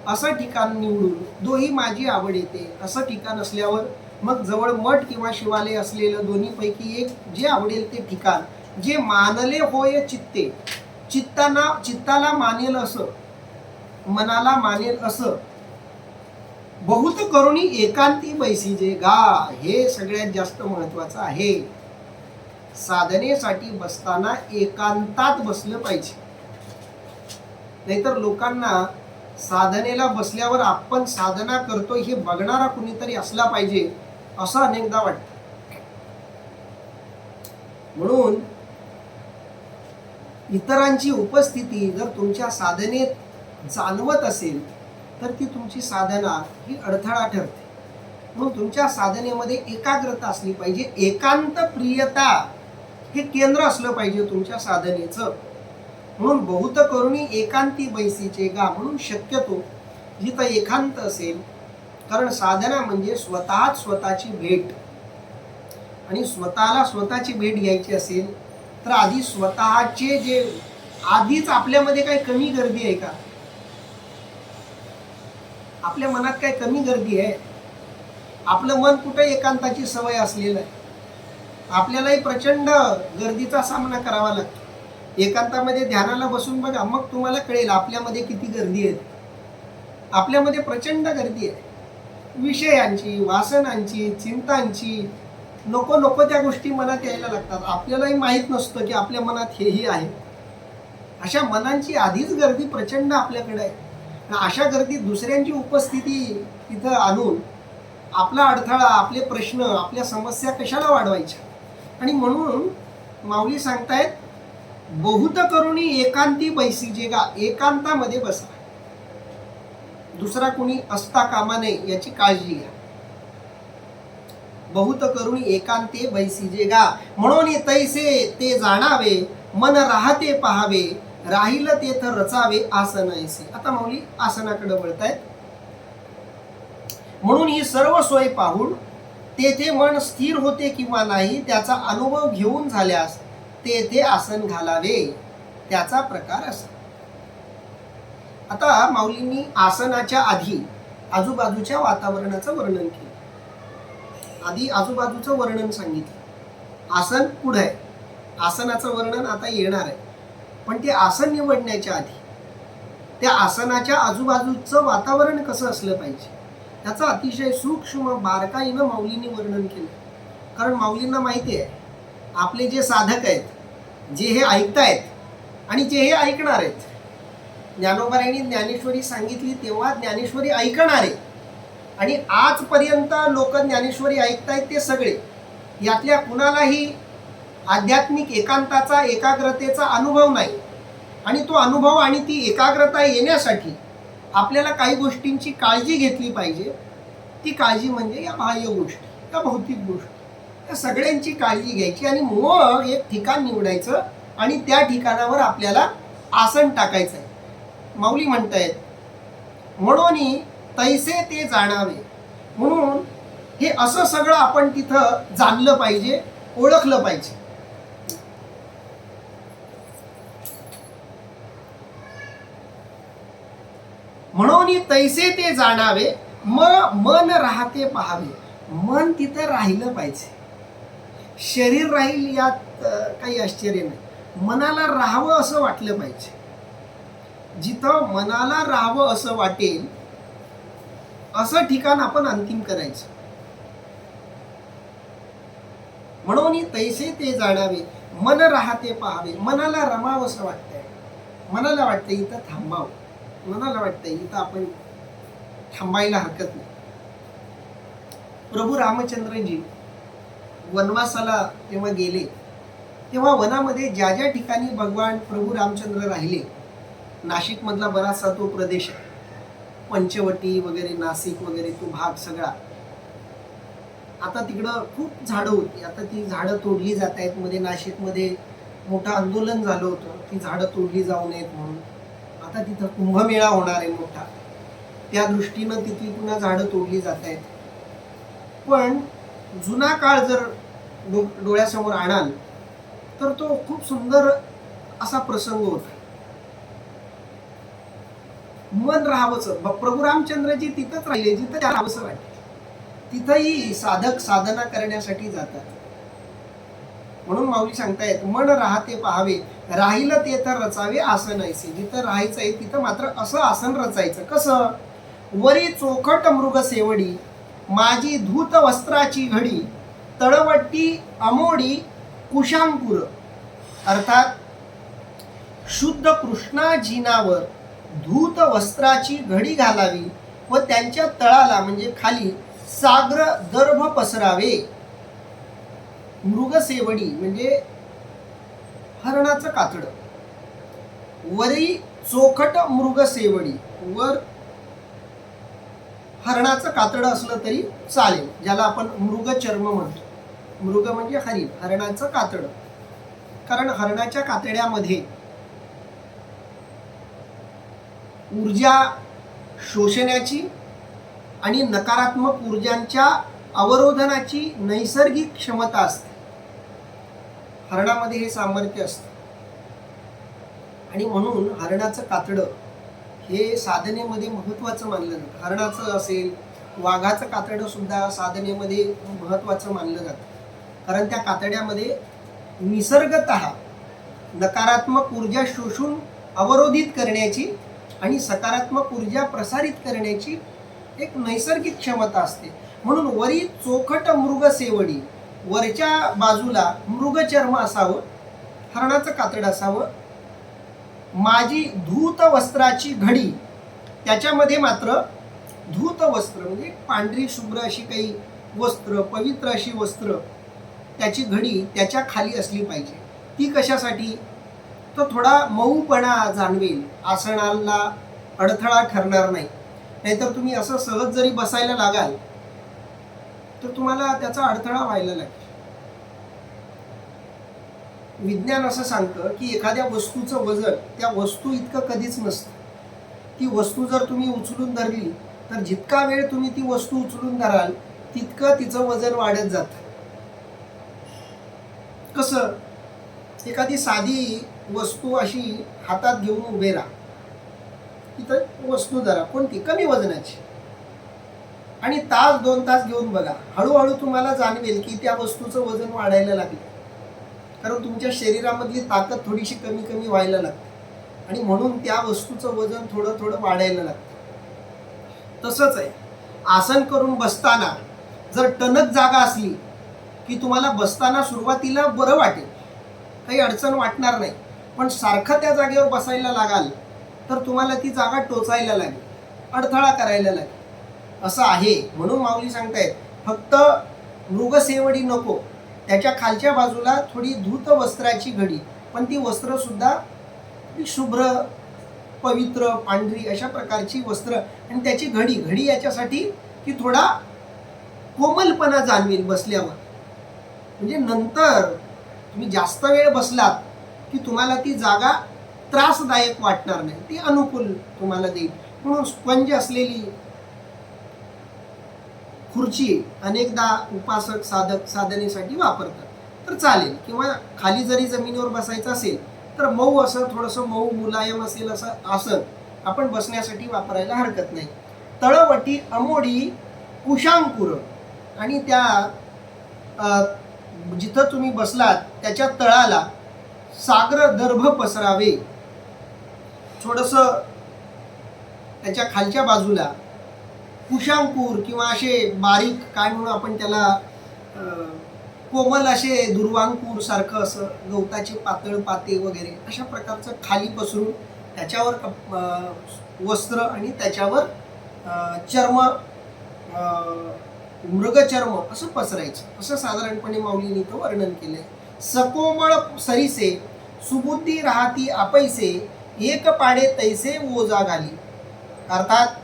असं ठिकाण निवडून दोही माझी आवड येते असं ठिकाण असल्यावर मग जवळ मठ किंवा शिवालय असलेलं दोन्हीपैकी एक जे आवडेल ते ठिकाण, जे मानले होय चित्ते, चित्ताला मानेल असं, मनाला मानेल असं, बहुत करुणी एकांती बैसी जे गा, हे सगळ्यात जास्त महत्वाचं आहे. साधनेसाठी बसताना एकांतात बसलं पाहिजे. नाहीतर लोकांना साधनेला बसल्यावर आपण साधना करतोय हे बघणारा कुणीतरी असला पाहिजे असं अनेकदा वाटतं. म्हणून इतरांची उपस्थिती जर तुमच्या साधनेत जाणवत असेल तर ती तुमची साधना ही अडथळा ठरते. म्हणून तुमच्या साधनेमध्ये एकाग्रता असली पाहिजे. एकांत प्रियता हे केंद्र असलं पाहिजे तुमच्या साधनेचं. म्हणून बहुत करुणी एकांती बैसीचे गा, म्हणून शक्यतो जिथं एकांत असेल, कारण साधना म्हणजे स्वतःच स्वतःची भेट, आणि स्वतःला स्वतःची भेट घ्यायची असेल तर आधी स्वतःचे जे आधीच आपल्यामध्ये काही कमी गर्दी आहे का? आपल्या मनात काय कमी गर्दी आहे? आपलं मन कुठे एकांताची सवय असलेलं आहे. आपल्यालाही प्रचंड गर्दीचा सामना करावा लागतो. एकांतामध्ये ध्यानाला बसून बघा, मग तुम्हाला कळेल आपल्यामध्ये किती गर्दी आहे. आपल्यामध्ये प्रचंड गर्दी आहे, विषयांची, वासनांची, चिंतांची. नको नको त्या गोष्टी मनात यायला लागतात. आपल्यालाही माहीत नसतं की आपल्या मनात हेही आहे. अशा मनांची आधीच गर्दी प्रचंड आपल्याकडे आहे. अशा गर्दीत दुसऱ्यांची उपस्थिती तिथं आणून आपला अडथळा, आपले प्रश्न, आपल्या समस्या कशाला वाढवायच्या? आणि म्हणून माऊली सांगतायत, बहुत करुणी एकांती बैसीजे गा, एकांतामध्ये बसा, दुसरा कोणी असता कामा नये याची काळजी घ्या. बहुत करुणी एकांते बैसीजे गा, म्हणून तैसे ते जाणावे, मन राहते पहावे, राहिल तेथ रचावे आसन ऐसे. आता माऊली आसनाकडे वळतायत. म्हणून ही सर्व सोय पाहून तेथे मन स्थिर होते किंवा नाही त्याचा अनुभव घेऊन झाल्यास तेथे आसन घालावे, त्याचा प्रकार असा. आता माऊलींनी आसनाच्या आधी आजूबाजूच्या वातावरणाचं वर्णन केलं. आधी आजूबाजूचं वर्णन सांगितलं, आसन पुढे आहे, आसनाचं वर्णन आता येणार आहे. पण ते आसन निवडण्याच्या आधी त्या आसनाच्या आजूबाजूचं वातावरण कसं असलं पाहिजे त्याचं अतिशय सूक्ष्म बारकाईनं माऊलींनी वर्णन केलं. कारण माऊलींना माहिती आहे आपले जे साधक आहेत, जे हे ऐकतायत आणि जे हे ऐकणार आहेत, ज्ञानोबारायांनी ज्ञानेश्वरी सांगितली तेव्हा ज्ञानेश्वरी ऐकणारे आणि आजपर्यंत लोक ज्ञानेश्वरी ऐकतायत ते सगळे, यातल्या कुणालाही आध्यात्मिक एकांताचा, एकाग्रतेचा अनुभव नाही. आणि तो अनुभव आणि ती एकाग्रता येण्यासाठी आपल्याला काही गोष्टींची काळजी घेतली पाहिजे. ती काळजी म्हणजे या बाह्य गोष्टी, या भौतिक गोष्टी, या सगळ्यांची काळजी घ्यायची आणि मग एक ठिकाण निवडायचं आणि त्या ठिकाणावर आपल्याला आसन टाकायचं आहे. माऊली म्हणतायत, म्हणून तैसे ते जाणावे, म्हणून हे असं सगळं आपण तिथं जाणलं पाहिजे, ओळखलं पाहिजे. म्हणून तैसे ते जाणावे, मन राहते पहावे, मन तिथं राहिलं पाहिजे. शरीर राहील यात काही आश्चर्य नाही, मनाला राहावं असं वाटलं पाहिजे. जिथं मनाला राहावं असं वाटेल असं ठिकाण आपण अंतिम करायचं. म्हणून तैसे ते जाणावे, मन राहते पहावे, मनाला रमावं असं वाटतंय, मनाला वाटतं इथं थांबावं, मनाला वाटतंय इथं आपण थांबायला हरकत नाही. प्रभू रामचंद्रजी वनवासाला जेव्हा गेले तेव्हा वनामध्ये ज्या ज्या ठिकाणी भगवान प्रभू रामचंद्र राहिले, नाशिक मधला बराचसा तो प्रदेश आहे, पंचवटी वगैरे, नाशिक वगैरे तो भाग सगळा. आता तिकडं खूप झाडं होती, आता ती झाडं तोडली जात आहेत. मध्ये नाशिकमध्ये मोठं आंदोलन झालं होतं, ती झाडं तोडली जाऊ नयेत म्हणून. आता तिथं कुंभमेळा होणार आहे मोठा, त्या दृष्टीनं तिथली पुन्हा झाडं तोडली जात आहेत. पण जुना काळ जर डोळ्यासमोर आणाल तर तो खूप सुंदर असा प्रसंग होता. मन राहावंच, प्रभू रामचंद्रजी तिथंच राहिले जिथं त्या राहावंसं वाटतं. तिथंही साधक साधना करण्यासाठी जातात. म्हणून माऊली सांगतायत, मन राहते पहावे, राहिलं ते तर रचावे आसन ऐसे. जिथं राहायचं आहे तिथं मात्र असं आसन रचायचं. कसं? वरी चोखट मृग सेवडी, माझी धूत वस्त्राची घडी, तळवट्टी अमोडी कुशांकुर. अर्थात शुद्ध कृष्णा जिनावर धूत वस्त्राची घडी घालावी व त्यांच्या तळाला म्हणजे खाली साग्र दर्भ पसरावे. मृगसेवडी म्हणजे हरणाचं कातड. वरी चोखट मृग सेवडी, वर हरणाचं कातडं असलं तरी चालेल, ज्याला आपण मृग चर्म म्हणतो. मृग म्हणजे हरिण, हरणाचं कातडं. कारण हरणाच्या कातड्यामध्ये ऊर्जा शोषण्याची आणि नकारात्मक ऊर्जांच्या अवरोधनाची नैसर्गिक क्षमता असते. हरणामध्ये हे सामर्थ्य असतं आणि म्हणून हरणाचं कातडं हे साधनेमध्ये महत्त्वाचं मानलं जातं. हरणाचं असेल, वाघाचं कातडं सुद्धा साधनेमध्ये महत्त्वाचं मानलं जातं. कारण त्या कातड्यामध्ये निसर्गतः नकारात्मक ऊर्जा शोषून अवरोधित करण्याची आणि सकारात्मक ऊर्जा प्रसारित करण्याची एक नैसर्गिक क्षमता असते. म्हणून वरी चोखट मृग सेवडी, वरच्या बाजूला मृगचर्म असावं, हरणाचं कातडं असावं. माझी धूत वस्त्राची घडी, त्याच्यामध्ये मात्र धूत वस्त्र म्हणजे पांढरी शुभ्र अशी काही वस्त्र, पवित्र अशी वस्त्र, त्याची घडी त्याच्या खाली असली पाहिजे. ती कशासाठी? तो थोडा मऊपणा जाणवेल, आसनाला अडथळा ठरणार नाही. नाहीतर तुम्ही असं सहज जरी बसायला लागाल तर तुम्हाला त्याचा अडथळा व्हायला लागेल. विज्ञान असं सांगतं की एखाद्या वस्तूचं वजन त्या वस्तू इतकं कधीच नसतं. ती वस्तू जर तुम्ही उचलून धरली तर जितका वेळ तुम्ही ती वस्तू उचलून धराल तितकं तिचं वजन वाढत जातं. कसं? एखादी साधी वस्तू अशी हातात घेऊन उभे राहा, तिथं वस्तू धरा कोणती कमी वजनाची, आणि तास 2 तास घेऊन बघा, हळूहळू तुम्हाला जाणवेल की त्या वस्तूचं वजन वाढायला लागले. कारण तुमच्या शरीरामधली ताकद थोडीशी कमी कमी व्हायला लागते आणि म्हणून त्या वस्तूचं वजन थोडं थोडं वाढायला लागतं. तसंच आहे, आसन करून बसताना जर टणक जागा असली की तुम्हाला बसताना सुरुवातीला बरं वाटेल, काही अडचण वाटणार नाही. पण सारखं त्या जागेवर बसायला लागाल तर तुम्हाला ती जागा टोचायला लागेल, अडथळा करायला लागेल. असं आहे. म्हणून माऊली सांगतायत फक्त मृगसेवडी नको, त्याच्या खालच्या बाजूला थोडी धूत वस्त्राची घडी, पण ती वस्त्र सुद्धा शुभ्र, पवित्र, पांढरी अशा प्रकारची वस्त्र, आणि त्याची घडी. घडी याच्यासाठी की थोडा कोमलपणा जाणवेल बसल्यावर. म्हणजे नंतर तुम्ही जास्त वेळ बसलात की तुम्हाला ती जागा त्रासदायक वाटणार नाही, ती अनुकूल तुम्हाला देईल. म्हणून स्पंज असलेली खुर्ची अनेकदा उपासक साधक साधनेसाठी वापरतात, तर चालेल. किंवा खाली जरी जमिनीवर बसायचं असेल तर मऊ असं थोडंसं मऊ मुलायम असेल असं आसन आपण बसण्यासाठी वापरायला हरकत नाही. तळवटी अमोडी कुशांकुर, आणि त्या जिथं तुम्ही बसलात त्याच्या तळाला साग्र दर्भ पसरावे. थोडंसं त्याच्या खालच्या बाजूला कुशांकुर किंवा असे बारीक काय म्हणून आपण त्याला कोमल असे दुर्वांकूर सारखं असं गवताचे पातळ पाते वगैरे अशा प्रकारचं खाली पसरून त्याच्यावर वस्त्र आणि त्याच्यावर चर्म, मृगचर्म असं पसरायचं, असं साधारणपणे माऊलींनी तो वर्णन केलंय. सकोमळ सरीसे सुबुद्धी राहती आपैसे, एक पाडे तैसे ओजा घाली. अर्थात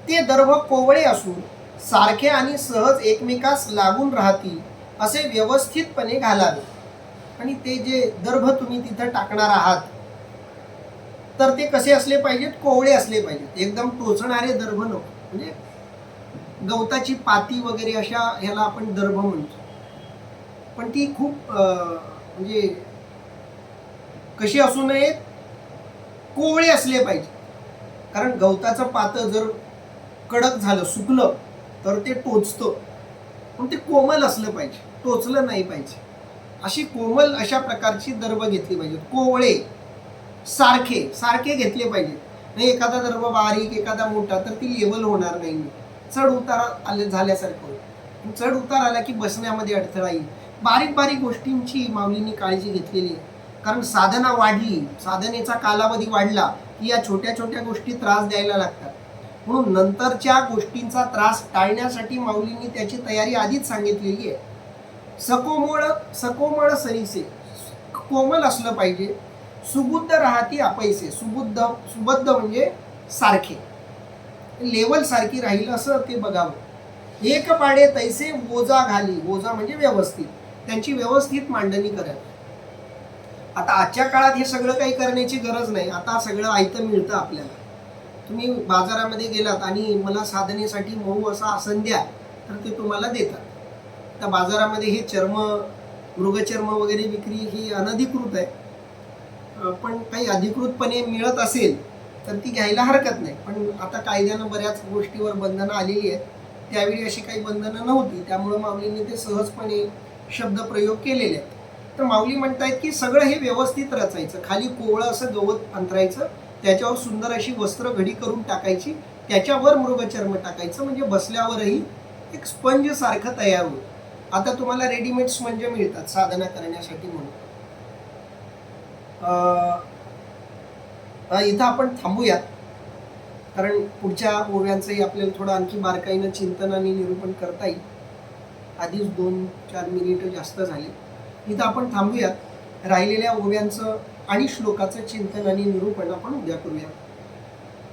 ते दर्भ कोवळे असून सारखे आणि सहज एकमेकास लागून राहतील असे व्यवस्थितपणे घालावे. आणि ते जे दर्भ तुम्ही तिथं टाकणार आहात तर ते कसे असले पाहिजेत? कोवळे असले पाहिजेत, एकदम टोचणारे दर्भ नको. म्हणजे गवताची पाती वगैरे अशा ह्याला आपण दर्भ म्हणतो, पण ती खूप म्हणजे कशी असू नयेत? कोवळे असले पाहिजे. कारण गवताचं पातं जर कडक झालं, सुकलं तर ते टोचतं, पण ते कोमल असलं पाहिजे, टोचलं नाही पाहिजे. अशी कोमल अशा प्रकारची दर्भ घेतली पाहिजे. कोवळे, सारखे सारखे घेतले पाहिजे. नाही एखादा दर्भ बारीक एखादा मोठा तर ती लेवल होणार नाही, चढ उतार आले झाल्यासारखं होईल. चढ उतार आला की बसण्यामध्ये अडथळा येईल. बारीक बारीक गोष्टींची माऊलींनी काळजी घेतलेली आहे. कारण साधना वाढली, साधनेचा कालावधी वाढला की या छोट्या छोट्या गोष्टी त्रास द्यायला लागतात. म्हणून नंतरच्या गोष्टींचा त्रास टाळण्यासाठी माऊलींनी त्याची तयारी आधीच सांगितलेली आहे. सकोमळ सरीसे, कोमल असलं पाहिजे. सुबुद्ध राहती अपैसे. सुबद्ध म्हणजे सारखे, लेवल सारखी राहील असं ते बघावं. एक पाडे तैसे ओजा घाली. ओजा म्हणजे व्यवस्थित, त्यांची व्यवस्थित मांडणी करावी. आता आजच्या काळात हे सगळं काही करण्याची गरज नाही. आता सगळं आयतं मिळतं आपल्याला. तुम्ही बाजारामध्ये गेलात आणि मला साधनेसाठी मऊ असा आसन द्या, तर ते तुम्हाला देतात. त्या बाजारामध्ये हे मृगचर्म वगैरे विक्री ही अनधिकृत आहे. पण काही अधिकृतपणे मिळत असेल तर ती घ्यायला हरकत नाही. पण आता कायद्यानं बऱ्याच गोष्टीवर बंधनं आलेली आहेत. त्यावेळी अशी काही बंधनं नव्हती, त्यामुळं माऊलींनी ते सहजपणे शब्दप्रयोग केलेले आहेत. तर माऊली म्हणतायत की सगळं हे व्यवस्थित रचायचं. खाली कोवळं असं गवत अंतरायचं, त्याच्यावर सुंदर अशी वस्त्र घडी करून टाकायची, त्याच्यावर मृगचर्म टाकायचं, म्हणजे बसल्यावरही एक स्पंज सारखं तयार होईल. आता तुम्हाला रेडीमेड स्पंज मिळतात साधना करण्यासाठी म्हणून. इथं आपण थांबूयात, कारण पुढच्या ओव्यांचंही आपल्याला थोडं आणखी बारकाईनं चिंतन आणि निरूपण करता येईल. आधीच 2-4 मिनिटं जास्त झाली. इथं आपण थांबूयात. राहिलेल्या ओव्यांचं आणि श्लोकाचं चिंतन आणि निरूपण आपण उद्या करूया.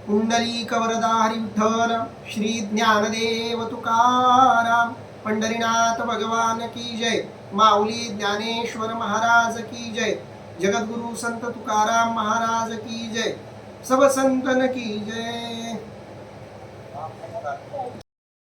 पुंडलिक वरदा हरी विठ्ठल, श्री ज्ञानदेव तुकाराम, पंढरीनाथ भगवान की जय, माऊली ज्ञानेश्वर महाराज की जय, जगद्गुरु संत तुकाराम महाराज की जय, सब संतन की जय.